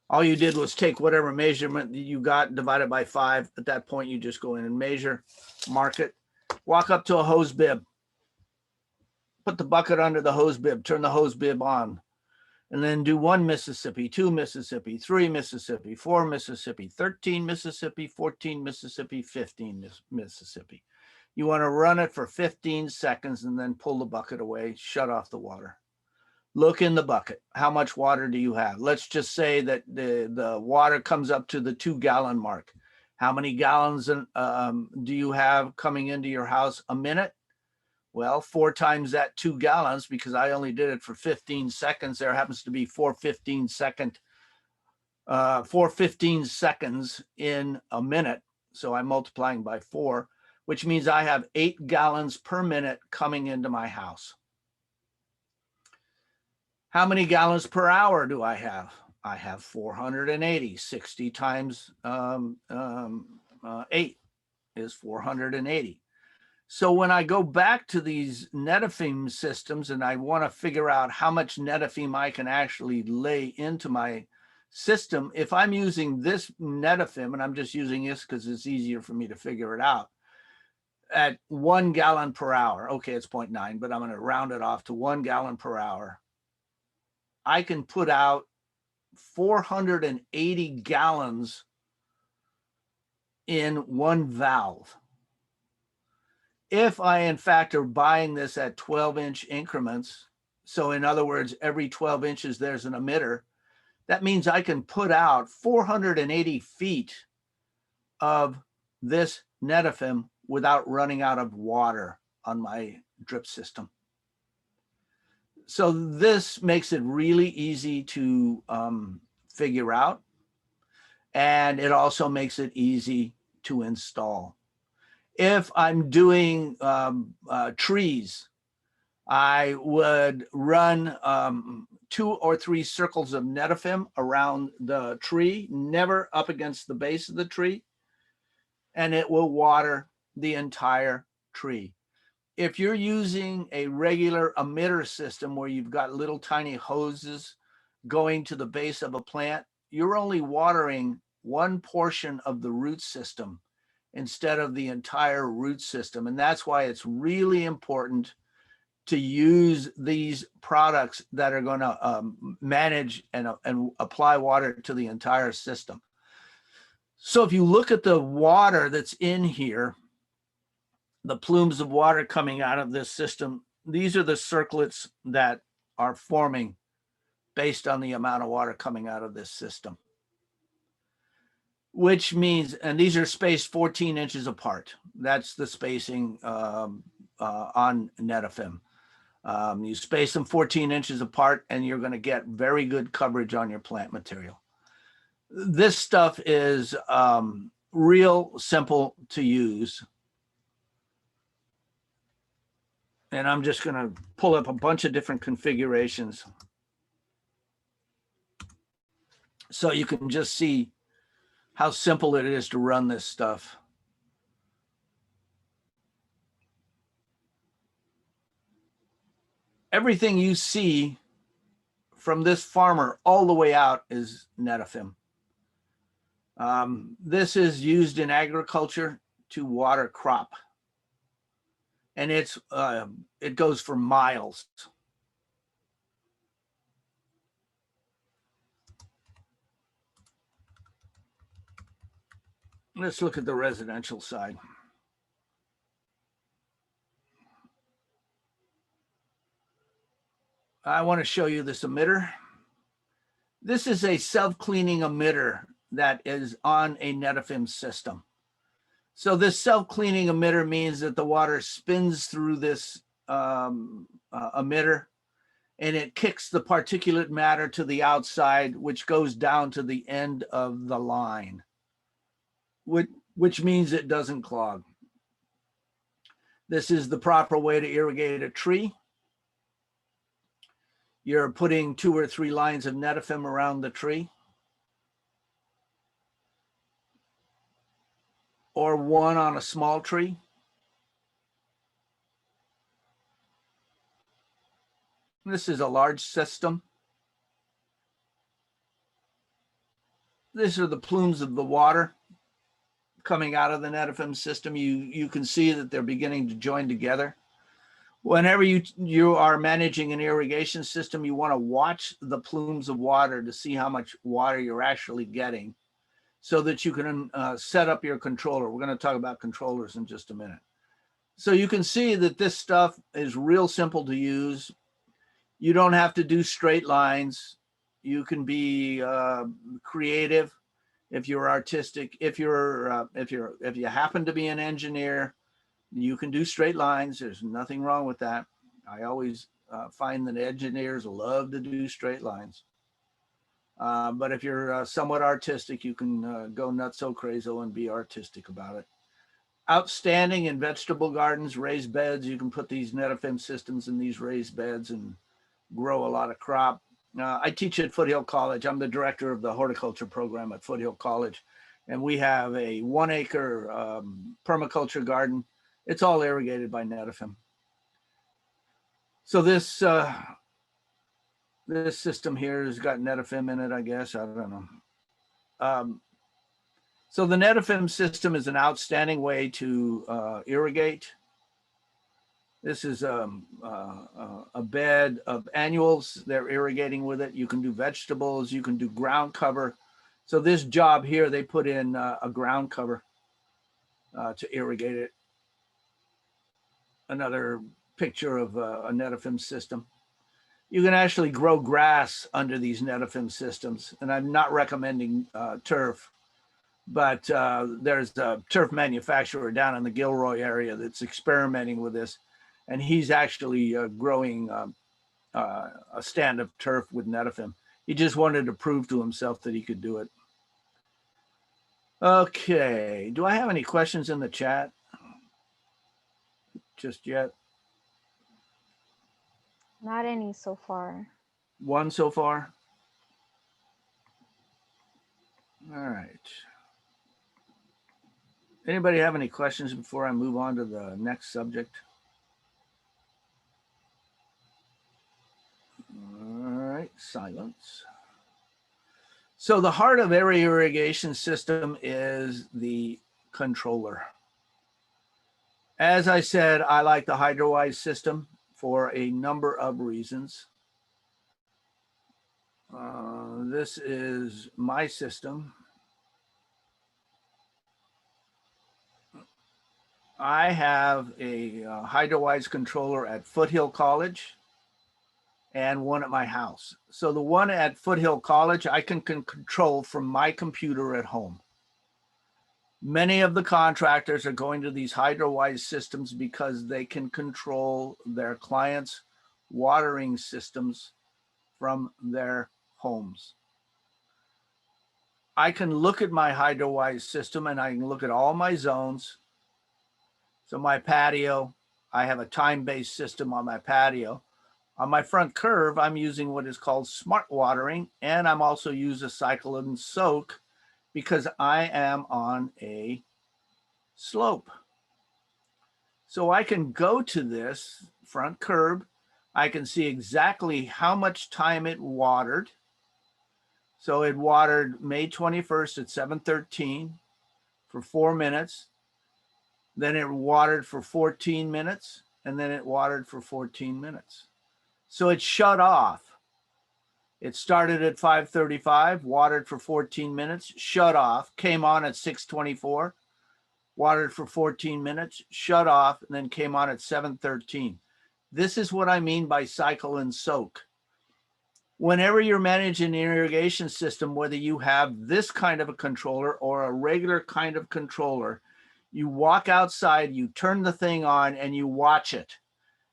S2: All you did was take whatever measurement you got, divided by 5. At that point, you just go in and measure, mark it, walk up to a hose bib, put the bucket under the hose bib, turn the hose bib on, and then do 1 Mississippi, 2 Mississippi, 3 Mississippi, 4 Mississippi, 13 Mississippi, 14 Mississippi, 15 Mississippi. You want to run it for 15 seconds and then pull the bucket away, shut off the water. Look in the bucket. How much water do you have? Let's just say that the water comes up to the 2-gallon mark. How many gallons do you have coming into your house a minute? Well, 4 times that 2 gallons, because I only did it for 15 seconds. There happens to be 4 15 seconds in a minute. So I'm multiplying by 4, which means I have 8 gallons per minute coming into my house. How many gallons per hour do I have? I have 480. 60 times 8 is 480. So when I go back to these Netafim systems and I want to figure out how much Netafim I can actually lay into my system, if I'm using this Netafim, and I'm just using this because it's easier for me to figure it out, at 1 gallon per hour, okay, it's 0.9, but I'm going to round it off to 1 gallon per hour, I can put out 480 gallons in one valve. If I, in fact, are buying this at 12-inch increments, so in other words, every 12 inches there's an emitter, that means I can put out 480 feet of this netafim without running out of water on my drip system. So this makes it really easy to figure out, and it also makes it easy to install. If I'm doing trees, I would run 2 or 3 circles of netafim around the tree, never up against the base of the tree, and it will water the entire tree. If you're using a regular emitter system where you've got little tiny hoses going to the base of a plant, you're only watering one portion of the root system instead of the entire root system. And that's why it's really important to use these products that are going to manage and apply water to the entire system. So if you look at the water that's in here, the plumes of water coming out of this system, these are the circlets that are forming based on the amount of water coming out of this system. Which means, and these are spaced 14 inches apart. That's the spacing on netafim. You space them 14 inches apart and you're going to get very good coverage on your plant material. This stuff is real simple to use. And I'm just going to pull up a bunch of different configurations so you can just see how simple it is to run this stuff. Everything you see from this farmer all the way out is netafim. This is used in agriculture to water crop. And it goes for miles. Let's look at the residential side. I want to show you this emitter. This is a self-cleaning emitter that is on a netafim system. So this self-cleaning emitter means that the water spins through this emitter and it kicks the particulate matter to the outside, which goes down to the end of the line, which means it doesn't clog. This is the proper way to irrigate a tree. You're putting 2 or 3 lines of netafim around the tree, or 1 on a small tree. This is a large system. These are the plumes of the water coming out of the netafim system. You can see that they're beginning to join together. Whenever you are managing an irrigation system, you want to watch the plumes of water to see how much water you're actually getting so that you can set up your controller. We're going to talk about controllers in just a minute. So you can see that this stuff is real simple to use. You don't have to do straight lines. You can be creative if you're artistic. If you happen to be an engineer, you can do straight lines. There's nothing wrong with that. I always find that engineers love to do straight lines. But if you're somewhat artistic, you can go nutso crazo and be artistic about it. Outstanding in vegetable gardens, raised beds. You can put these netafim systems in these raised beds and grow a lot of crop. I teach at Foothill College. I'm the director of the horticulture program at Foothill College. And we have a 1-acre permaculture garden. It's all irrigated by netafim. So this system here has got netafim in it, I guess. I don't know. So the Netafim system is an outstanding way to irrigate. This is a bed of annuals. They're irrigating with it. You can do vegetables. You can do ground cover. So this job here, they put in a ground cover to irrigate it. Another picture of a Netafim system. You can actually grow grass under these Netafim systems. And I'm not recommending turf, but there's a turf manufacturer down in the Gilroy area that's experimenting with this. And he's actually growing a stand of turf with Netafim. He just wanted to prove to himself that he could do it. Okay, do I have any questions in the chat? Just yet?
S1: Not any so far.
S2: One so far? All right. Anybody have any questions before I move on to the next subject? All right, silence. So the heart of every irrigation system is the controller. As I said, I like the HydroWise system for a number of reasons. This is my system. I have a HydroWise controller at Foothill College and one at my house. So the one at Foothill College, I can control from my computer at home. Many of the contractors are going to these HydroWise systems because they can control their clients' watering systems from their homes. I can look at my HydroWise system and I can look at all my zones. So my patio, I have a time-based system on my patio. On my front curve, I'm using what is called smart watering, and I'm also using a cycle and soak because I am on a slope. So I can go to this front curb. I can see exactly how much time it watered. So it watered May 21st at 7:13 for 4 minutes. Then it watered for 14 minutes, and then it watered for 14 minutes. So it shut off. It started at 5:35, watered for 14 minutes, shut off, came on at 6:24, watered for 14 minutes, shut off, and then came on at 7:13. This is what I mean by cycle and soak. Whenever you're managing an irrigation system, whether you have this kind of a controller or a regular kind of controller, you walk outside, you turn the thing on, and you watch it.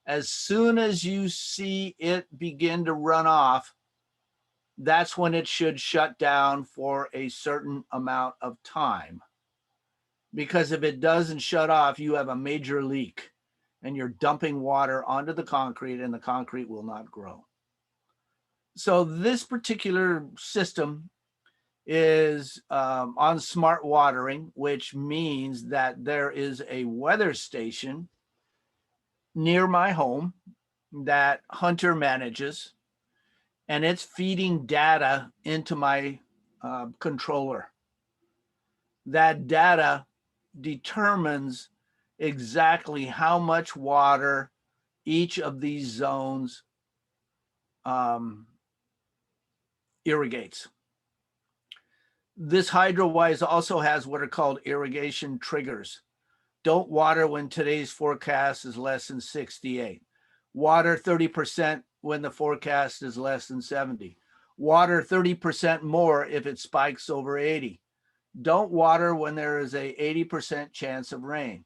S2: As soon as you see it begin to run off, that's when it should shut down for a certain amount of time. Because if it doesn't shut off, you have a major leak and you're dumping water onto the concrete and the concrete will not grow. So this particular system is on smart watering, which means that there is a weather station near my home that Hunter manages, and it's feeding data into my controller. That data determines exactly how much water each of these zones irrigates. This HydroWise also has what are called irrigation triggers. Don't water when today's forecast is less than 68. Water 30% when the forecast is less than 70. Water 30% more if it spikes over 80. Don't water when there is a 80% chance of rain.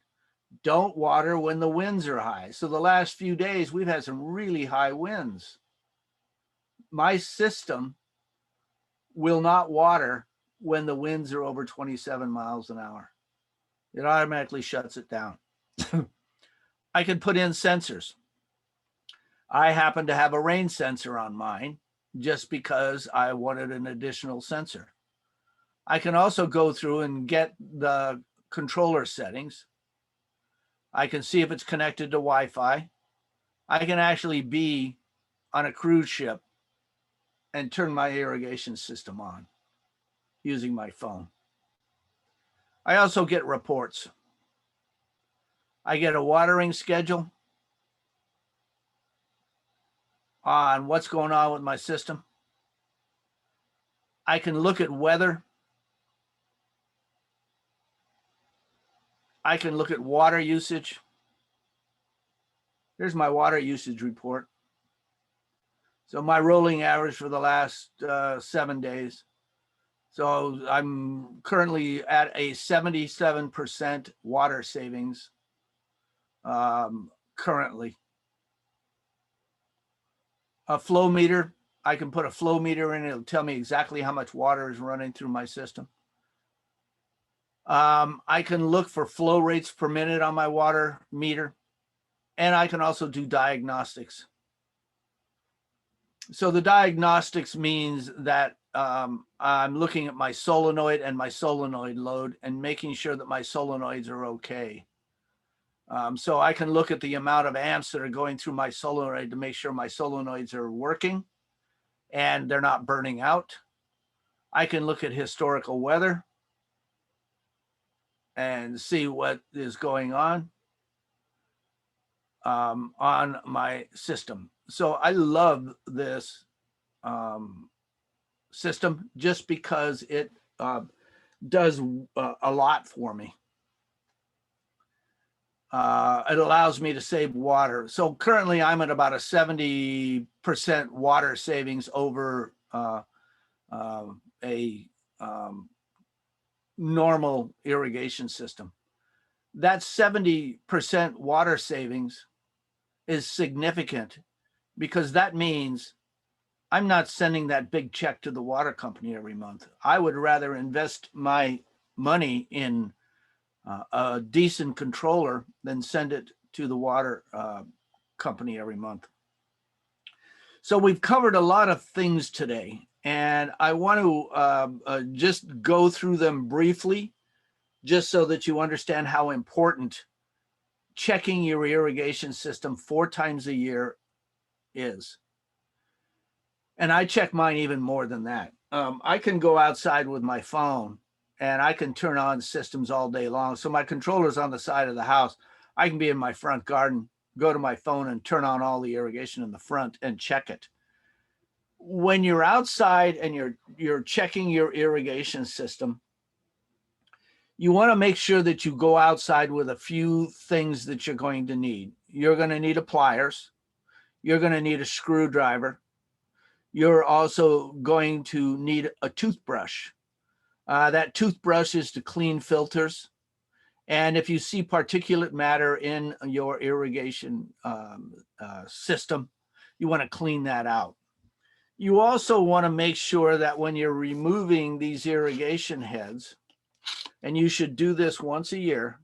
S2: Don't water when the winds are high. So the last few days, we've had some really high winds. My system will not water when the winds are over 27 miles an hour. It automatically shuts it down. I can put in sensors. I happen to have a rain sensor on mine just because I wanted an additional sensor. I can also go through and get the controller settings. I can see if it's connected to Wi-Fi. I can actually be on a cruise ship and turn my irrigation system on using my phone. I also get reports. I get a watering schedule on what's going on with my system. I can look at weather. I can look at water usage. Here's my water usage report. So my rolling average for the last 7 days. So I'm currently at a 77% water savings currently. A flow meter, I can put a flow meter in, it'll tell me exactly how much water is running through my system. I can look for flow rates per minute on my water meter, and I can also do diagnostics. So the diagnostics means that I'm looking at my solenoid and my solenoid load and making sure that my solenoids are okay. So I can look at the amount of amps that are going through my solenoid to make sure my solenoids are working and they're not burning out. I can look at historical weather and see what is going on my system. So I love this system just because it does a lot for me. It allows me to save water. So currently I'm at about a 70% water savings over a normal irrigation system. That 70% water savings is significant because that means I'm not sending that big check to the water company every month. I would rather invest my money in a decent controller than send it to the water company every month. So we've covered a lot of things today, and I want to just go through them briefly, just so that you understand how important checking your irrigation system 4 times a year is. And I check mine even more than that. I can go outside with my phone and I can turn on systems all day long. So my controller's on the side of the house. I can be in my front garden, go to my phone and turn on all the irrigation in the front and check it. When you're outside and you're checking your irrigation system, you want to make sure that you go outside with a few things that you're going to need. You're going to need a pliers. You're going to need a screwdriver. You're also going to need a toothbrush. That toothbrush is to clean filters. And if you see particulate matter in your irrigation system, you want to clean that out. You also want to make sure that when you're removing these irrigation heads, and you should do this once a year,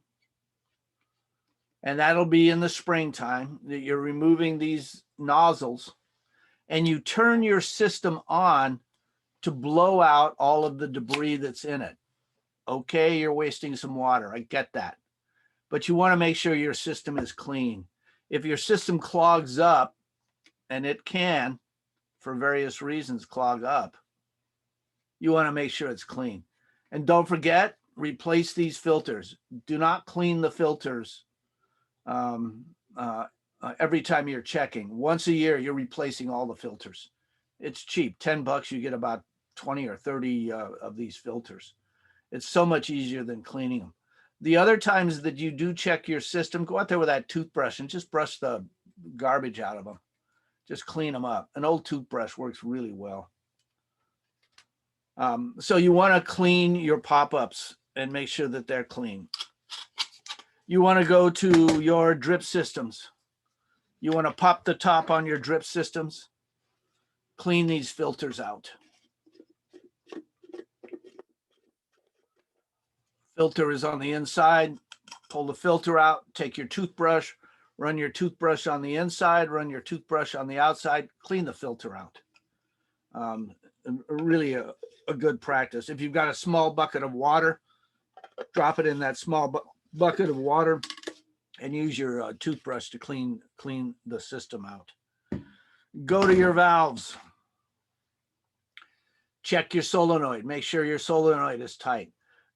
S2: and that'll be in the springtime, that you're removing these nozzles, and you turn your system on to blow out all of the debris that's in it. Okay, you're wasting some water. I get that. But you want to make sure your system is clean. If your system clogs up, and it can, for various reasons, clog up, you want to make sure it's clean. And don't forget, replace these filters. Do not clean the filters every time you're checking. Once a year, you're replacing all the filters. It's cheap, $10, you get about 20 or 30 of these filters. It's so much easier than cleaning them. The other times that you do check your system, go out there with that toothbrush and just brush the garbage out of them. Just clean them up. An old toothbrush works really well. So you want to clean your pop-ups and make sure that they're clean. You want to go to your drip systems. You want to pop the top on your drip systems. Clean these filters out. Filter is on the inside. Pull the filter out, take your toothbrush, run your toothbrush on the inside, run your toothbrush on the outside, clean the filter out. Really a good practice. If you've got a small bucket of water, drop it in that small bucket of water and use your toothbrush to clean the system out. Go to your valves. Check your solenoid. Make sure your solenoid is tight.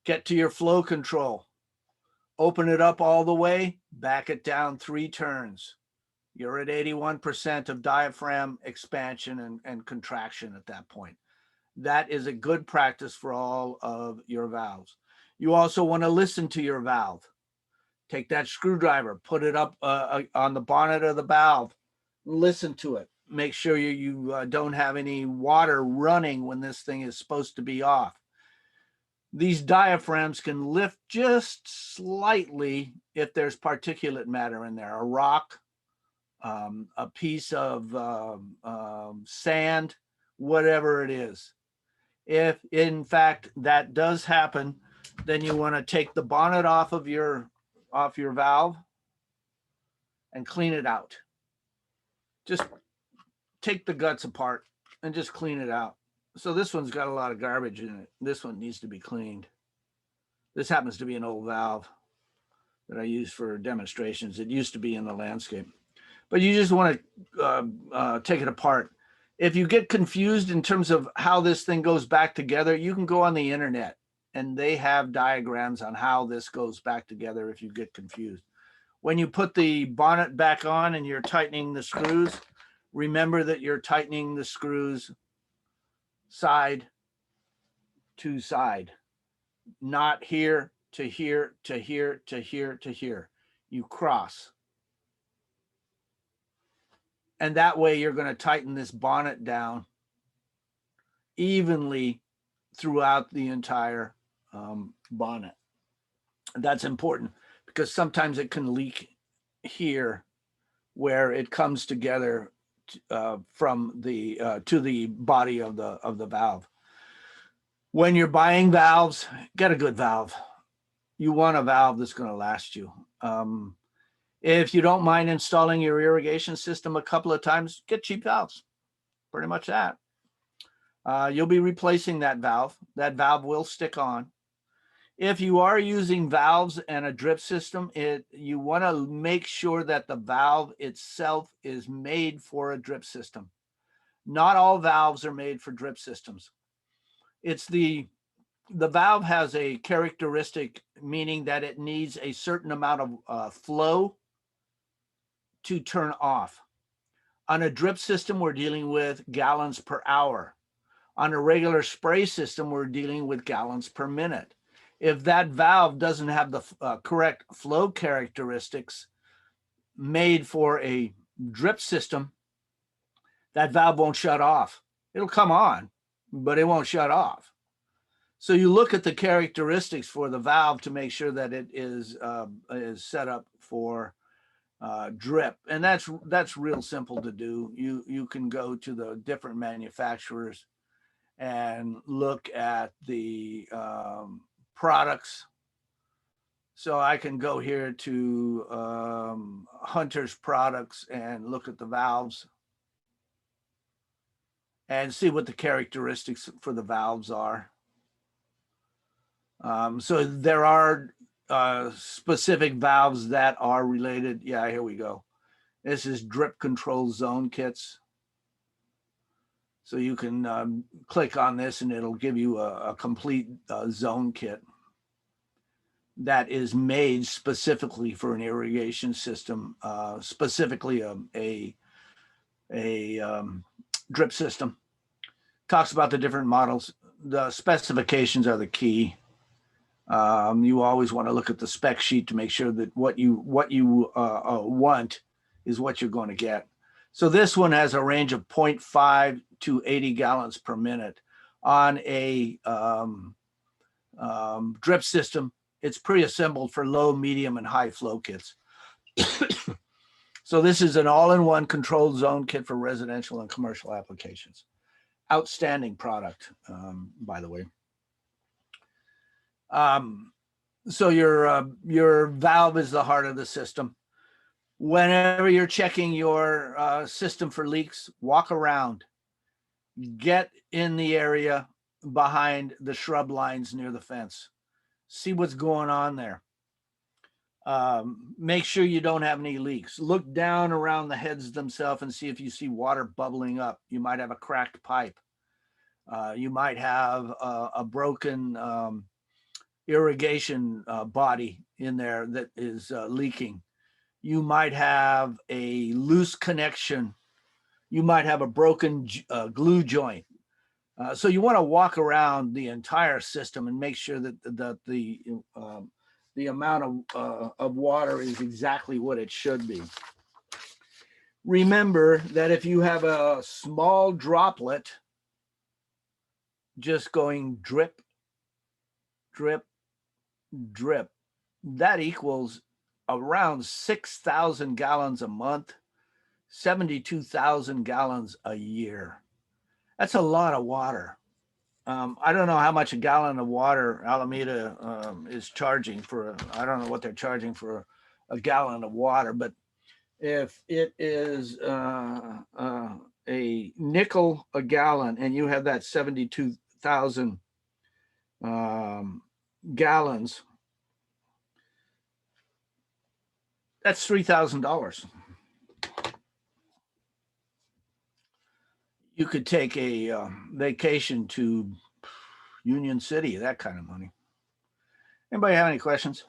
S2: Get to your flow control. Open it up all the way, back it down 3 turns. You're at 81% of diaphragm expansion and contraction at that point. That is a good practice for all of your valves. You also want to listen to your valve. Take that screwdriver, put it up on the bonnet of the valve, listen to it. Make sure you don't have any water running when this thing is supposed to be off. These diaphragms can lift just slightly if there's particulate matter in there, a rock, a piece of sand, whatever it is. If in fact that does happen, then you want to take the bonnet off your valve and clean it out. Just take the guts apart and just clean it out. So this one's got a lot of garbage in it. This one needs to be cleaned. This happens to be an old valve that I use for demonstrations. It used to be in the landscape, but you just want to take it apart. If you get confused in terms of how this thing goes back together, you can go on the internet and they have diagrams on how this goes back together if you get confused. When you put the bonnet back on and you're tightening the screws, remember that you're tightening the screws side to side, not here to here to here to here to here. You cross. And that way you're going to tighten this bonnet down evenly throughout the entire bonnet. That's important because sometimes it can leak here where it comes together from the to the body of the valve. When you're buying valves, get a good valve. You want a valve that's going to last you. If you don't mind installing your irrigation system a couple of times, get cheap valves. Pretty much that. You'll be replacing that valve. That valve will stick on. If you are using valves and a drip system, you want to make sure that the valve itself is made for a drip system. Not all valves are made for drip systems. It's the valve has a characteristic, meaning that it needs a certain amount of flow to turn off. On a drip system, we're dealing with gallons per hour. On a regular spray system, we're dealing with gallons per minute. If that valve doesn't have the correct flow characteristics made for a drip system, that valve won't shut off. It'll come on, but it won't shut off. So you look at the characteristics for the valve to make sure that it is set up for drip, and that's real simple to do. You can go to the different manufacturers and look at the products. So I can go here to Hunter's products and look at the valves and see what the characteristics for the valves are. So there are specific valves that are related. Yeah, here we go. This is drip control zone kits. So you can click on this and it'll give you a complete zone kit that is made specifically for an irrigation system, specifically a drip system. Talks about the different models. The specifications are the key. You always want to look at the spec sheet to make sure that what you want is what you're going to get. So this one has a range of 0.5 to 80 gallons per minute. On a drip system, it's pre-assembled for low, medium, and high flow kits. So this is an all-in-one controlled zone kit for residential and commercial applications. Outstanding product, by the way. So your valve is the heart of the system. Whenever you're checking your system for leaks, walk around, get in the area behind the shrub lines near the fence, see what's going on there. Make sure you don't have any leaks. Look down around the heads themselves and see if you see water bubbling up. You might have a cracked pipe. You might have a broken irrigation body in there that is leaking. You might have a loose connection. You might have a broken glue joint. So you want to walk around the entire system and make sure that the amount of water is exactly what it should be. Remember that if you have a small droplet just going drip, drip, drip, that equals around 6,000 gallons a month, 72,000 gallons a year. That's a lot of water. I don't know how much a gallon of water Alameda is charging for. I don't know what they're charging for a gallon of water, but if it is a nickel a gallon and you have that 72,000 gallons, that's $3,000. You could take a vacation to Union City, that kind of money. Anybody have any questions?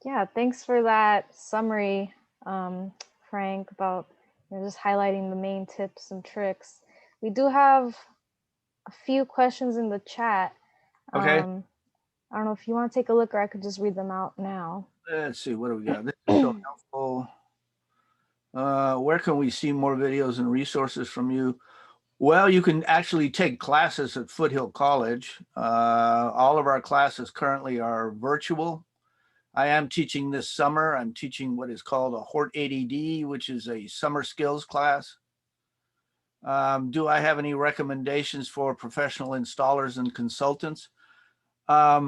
S1: Yeah, thanks for that summary, Frank, about just highlighting the main tips and tricks. We do have a few questions in the chat.
S2: Okay.
S1: I don't know if you want to take a look, or I could just read them out now.
S2: Let's see, what do we got? This is so helpful. Where can we see more videos and resources from you? Well, you can actually take classes at Foothill College. All of our classes currently are virtual. I am teaching this summer. I'm teaching what is called a Hort ADD, which is a summer skills class. Do I have any recommendations for professional installers and consultants? It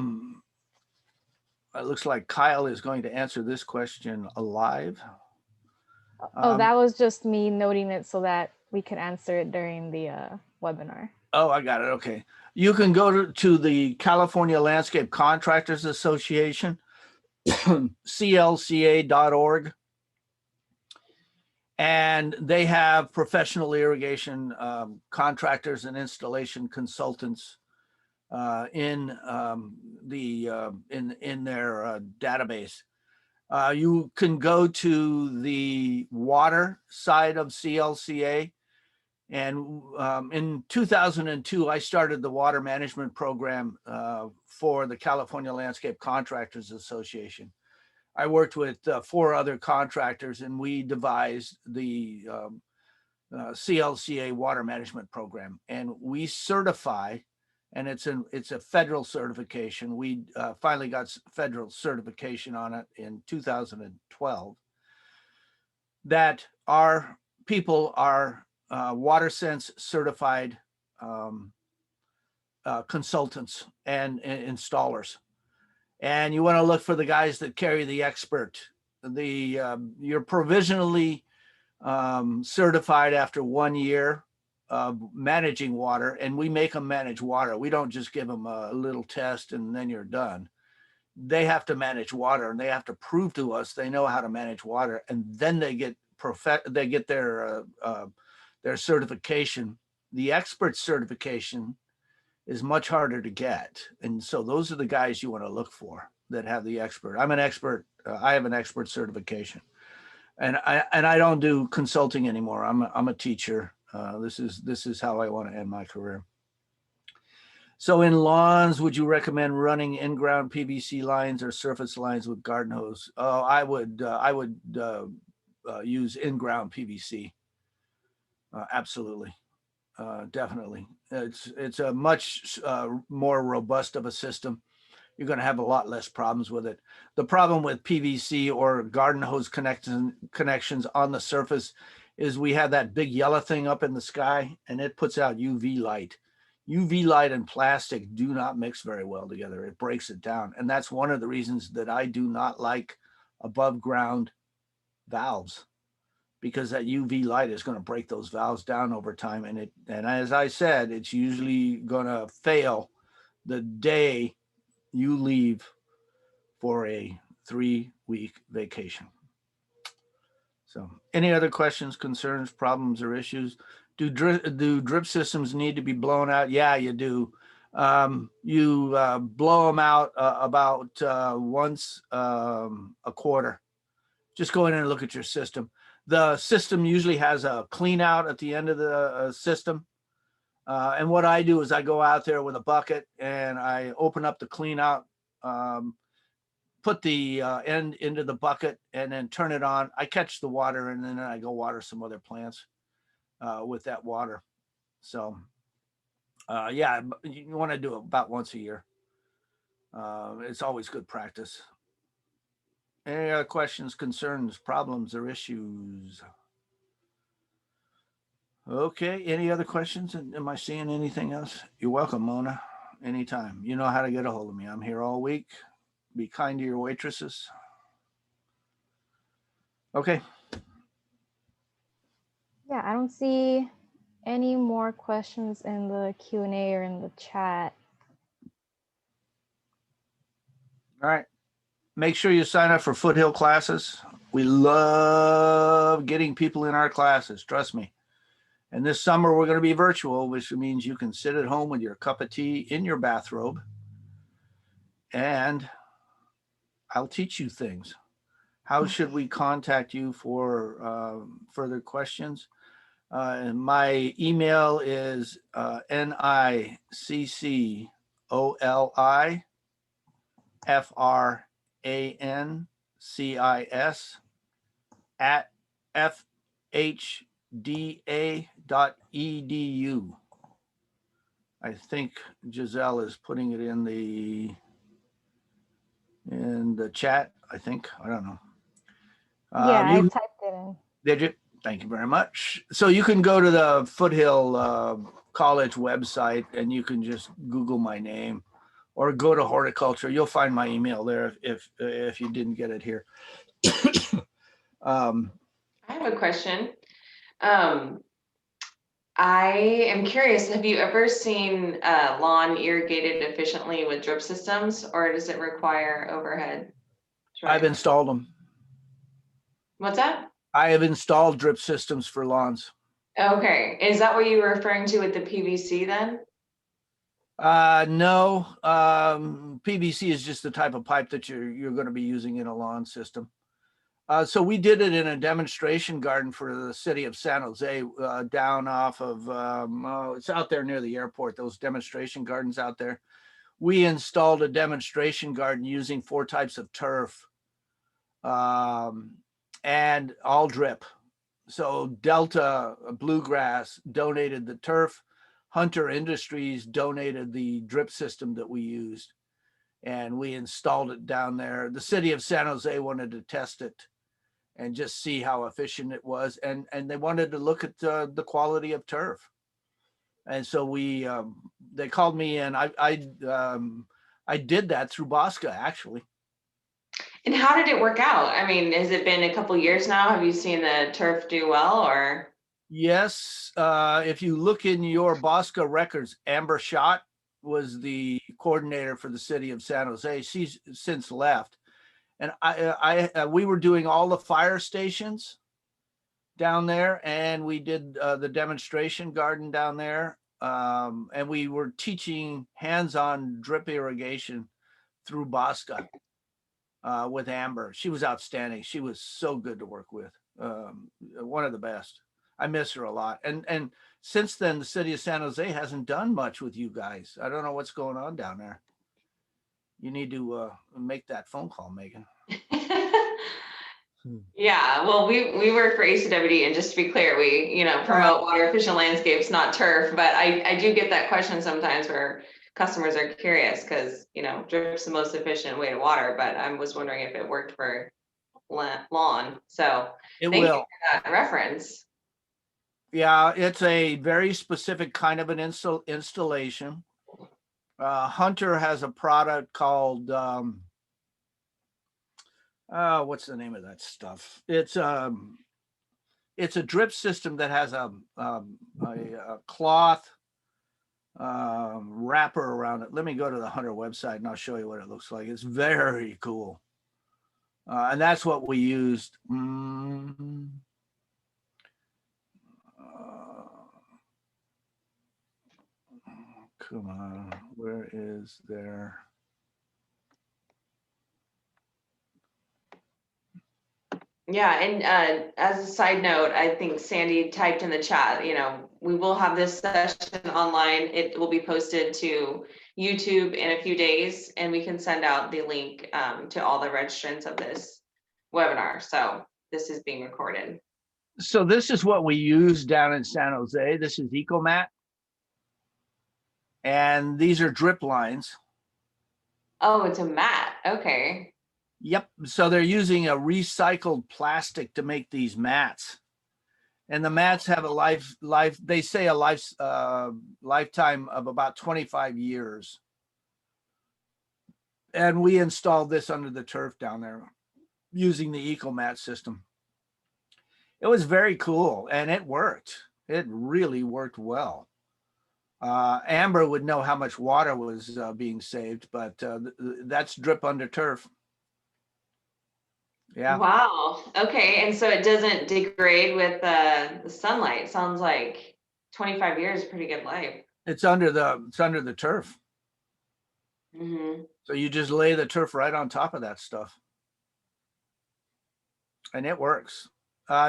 S2: looks like Kyle is going to answer this question live.
S1: That was just me noting it so that we could answer it during the webinar.
S2: Oh, I got it. Okay. You can go to the California Landscape Contractors Association, clca.org, and they have professional irrigation contractors and installation consultants in their database. You can go to the water side of CLCA. And in 2002, I started the water management program for the California Landscape Contractors Association. I worked with 4 other contractors, and we devised the CLCA water management program. And we certify, and it's a federal certification. We finally got federal certification on it in 2012, that our people are WaterSense certified consultants and installers. And you want to look for the guys that carry the expert. You're provisionally certified after 1 year of managing water, and we make them manage water. We don't just give them a little test and then you're done. They have to manage water, and they have to prove to us they know how to manage water, and then they get their certification. The expert certification is much harder to get, and so those are the guys you want to look for that have the expert. I'm an expert. I have an expert certification, and I don't do consulting anymore. I'm a teacher. This is how I want to end my career. So in lawns, would you recommend running in-ground PVC lines or surface lines with garden hose? Oh, I would use in-ground PVC. Absolutely. Definitely. It's a much more robust of a system. You're going to have a lot less problems with it. The problem with PVC or garden hose connections on the surface is we have that big yellow thing up in the sky, and it puts out UV light. UV light and plastic do not mix very well together. It breaks it down. And that's one of the reasons that I do not like above ground valves, because that UV light is going to break those valves down over time. And as I said, it's usually going to fail the day you leave for a 3-week vacation. So any other questions, concerns, problems, or issues? Do drip systems need to be blown out? Yeah, you do. You blow them out about once a quarter. Just go in and look at your system. The system usually has a clean out at the end of the system. And what I do is I go out there with a bucket and I open up the clean out, put the end into the bucket and then turn it on. I catch the water and then I go water some other plants with that water. So yeah, you want to do it about once a year. It's always good practice. Any other questions, concerns, problems, or issues? Okay, any other questions? Am I seeing anything else? You're welcome, Mona. Anytime. You know how to get a hold of me. I'm here all week. Be kind to your waitresses. Okay.
S1: Yeah, I don't see any more questions in the Q&A or in the chat.
S2: All right. Make sure you sign up for Foothill classes. We love getting people in our classes. Trust me. And this summer we're going to be virtual, which means you can sit at home with your cup of tea in your bathrobe and I'll teach you things. How should we contact you for further questions? And my email is NICCOLIFRANCIS at fhda.edu. I think Giselle is putting it in the chat. I think, I don't know.
S1: Yeah, I typed it in.
S2: Did you? Thank you very much. So you can go to the Foothill College website and you can just Google my name or go to horticulture. You'll find my email there if you didn't get it here.
S3: I have a question. I am curious, have you ever seen lawn irrigated efficiently with drip systems, or does it require overhead?
S2: I've installed them.
S3: What's that?
S2: I have installed drip systems for lawns.
S3: Okay, is that what you were referring to with the PVC then?
S2: No, PVC is just the type of pipe that you're going to be using in a lawn system. So we did it in a demonstration garden for the city of San Jose, down off of, it's out there near the airport, those demonstration gardens out there. We installed a demonstration garden using 4 types of turf and all drip. So Delta Bluegrass donated the turf. Hunter Industries donated the drip system that we used. And we installed it down there. The city of San Jose wanted to test it and just see how efficient it was. And they wanted to look at the quality of turf. And so they called me and I did that through BAWSCA actually.
S3: And how did it work out? I mean, has it been a couple years now? Have you seen the turf do well or?
S2: Yes, if you look in your BAWSCA records, Amber Schott was the coordinator for the city of San Jose. She's since left. And we were doing all the fire stations down there, and we did the demonstration garden down there, and we were teaching hands-on drip irrigation through BAWSCA with Amber. She was outstanding. She was so good to work with. One of the best. I miss her a lot. And since then, the city of San Jose hasn't done much with you guys. I don't know what's going on down there. You need to make that phone call, Megan.
S3: Yeah, well, we work for ACWD, and just to be clear, we promote water efficient landscapes, not turf. But I do get that question sometimes where customers are curious because drip's the most efficient way to water. But I was wondering if it worked for lawn. So thank you for that reference.
S2: Yeah, it's a very specific kind of an installation. Hunter has a product called what's the name of that stuff? It's a drip system that has a cloth wrapper around it. Let me go to the Hunter website and I'll show you what it looks like. It's very cool. And that's what we used. Come on, where is there?
S3: Yeah, and as a side note, I think Sandy typed in the chat, we will have this session online. It will be posted to YouTube in a few days, and we can send out the link to all the registrants of this webinar. So this is being recorded.
S2: So this is what we use down in San Jose. This is EcoMat. And these are drip lines.
S3: Oh, it's a mat. Okay.
S2: Yep. So they're using a recycled plastic to make these mats. And the mats have a they say a lifetime of about 25 years. And we installed this under the turf down there using the EcoMat system. It was very cool and it worked. It really worked well. Amber would know how much water was being saved, but that's drip under turf. Yeah.
S3: Wow. Okay. And so it doesn't degrade with the sunlight. Sounds like 25 years, pretty good life.
S2: It's under the turf.
S3: Mm-hmm.
S2: So you just lay the turf right on top of that stuff. And it works.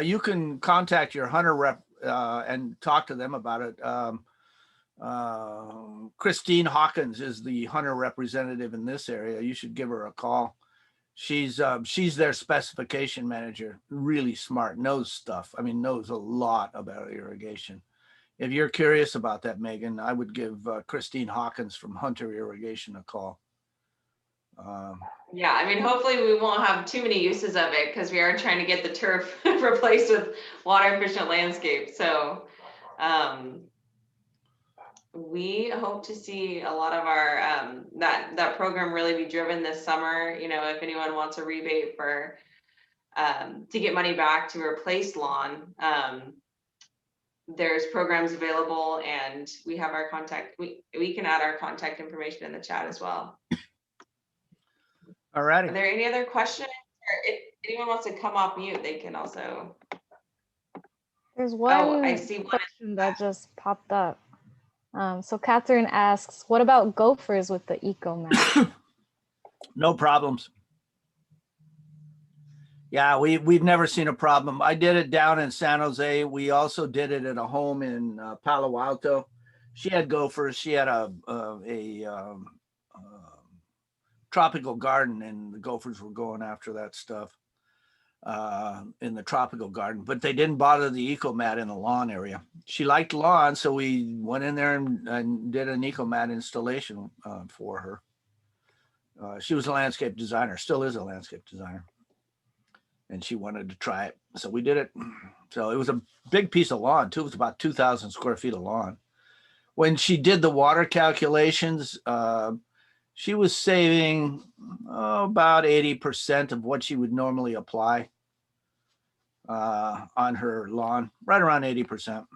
S2: You can contact your hunter rep and talk to them about it. Christine Hawkins is the hunter representative in this area. You should give her a call. She's their specification manager, really smart, knows stuff. I mean, knows a lot about irrigation. If you're curious about that, Megan, I would give Christine Hawkins from Hunter Irrigation a call.
S3: Yeah, I mean, hopefully we won't have too many uses of it because we are trying to get the turf replaced with water efficient landscape. So we hope to see a lot of our that program really be driven this summer. If anyone wants a rebate for to get money back to replace lawn, there's programs available, and we have our contact. We can add our contact information in the chat as well.
S2: All righty.
S3: Are there any other questions? Or if anyone wants to come off mute, they can also.
S1: There's one
S3: I see
S1: question that just popped up. So Catherine asks, what about gophers with the EcoMat?
S2: No problems. Yeah, we've never seen a problem. I did it down in San Jose. We also did it at a home in Palo Alto. She had gophers. She had a tropical garden, and the gophers were going after that stuff in the tropical garden, but they didn't bother the EcoMat in the lawn area. She liked lawn, so we went in there and did an EcoMat installation for her. She was a landscape designer, still is a landscape designer, and she wanted to try it, so we did it. So it was a big piece of lawn too. It was about 2,000 square feet of lawn. When she did the water calculations, she was saving about 80% of what she would normally apply on her lawn, right around 80%.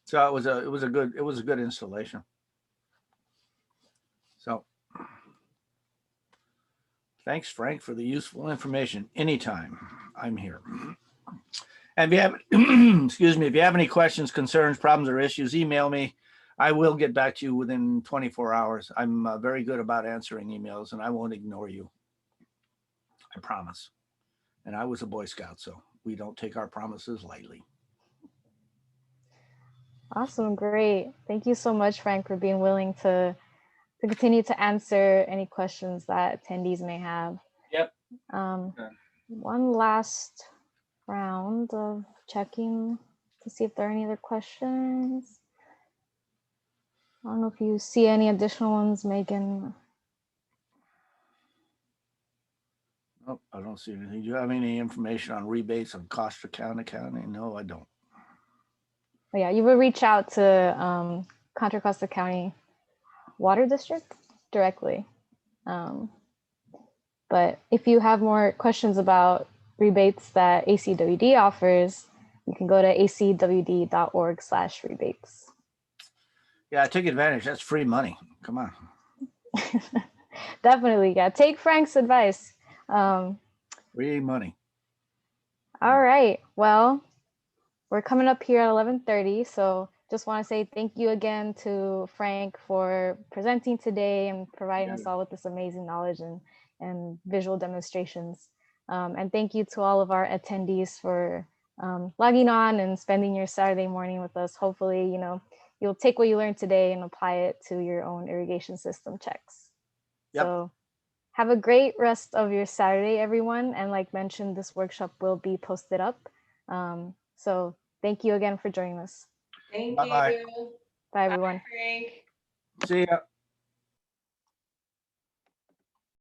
S2: So it was a good installation. So thanks, Frank, for the useful information. Anytime, I'm here. And if you have, excuse me, if you have any questions, concerns, problems, or issues, email me. I will get back to you within 24 hours. I'm very good about answering emails, and I won't ignore you. I promise. And I was a Boy Scout, so we don't take our promises lightly.
S1: Awesome, great. Thank you so much, Frank, for being willing to continue to answer any questions that attendees may have.
S2: Yep.
S1: One last round of checking to see if there are any other questions. I don't know if you see any additional ones, Megan.
S2: Oh, I don't see anything. Do you have any information on rebates on Contra County? No, I don't.
S1: Oh, yeah, you would reach out to Contra Costa County Water District directly. But if you have more questions about rebates that ACWD offers, you can go to acwd.org/rebates.
S2: Yeah, take advantage. That's free money. Come on.
S1: Definitely, yeah. Take Frank's advice.
S2: Free money.
S1: All right. Well, we're coming up here at 11:30, so just want to say thank you again to Frank for presenting today and providing us all with this amazing knowledge and visual demonstrations. And thank you to all of our attendees for logging on and spending your Saturday morning with us. Hopefully, you know, you'll take what you learned today and apply it to your own irrigation system checks.
S2: Yep.
S1: So have a great rest of your Saturday, everyone. And like mentioned, this workshop will be posted up. So thank you again for joining us.
S3: Thank
S2: Bye-bye.
S3: you.
S1: Bye, everyone.
S3: Bye, Frank.
S2: See ya.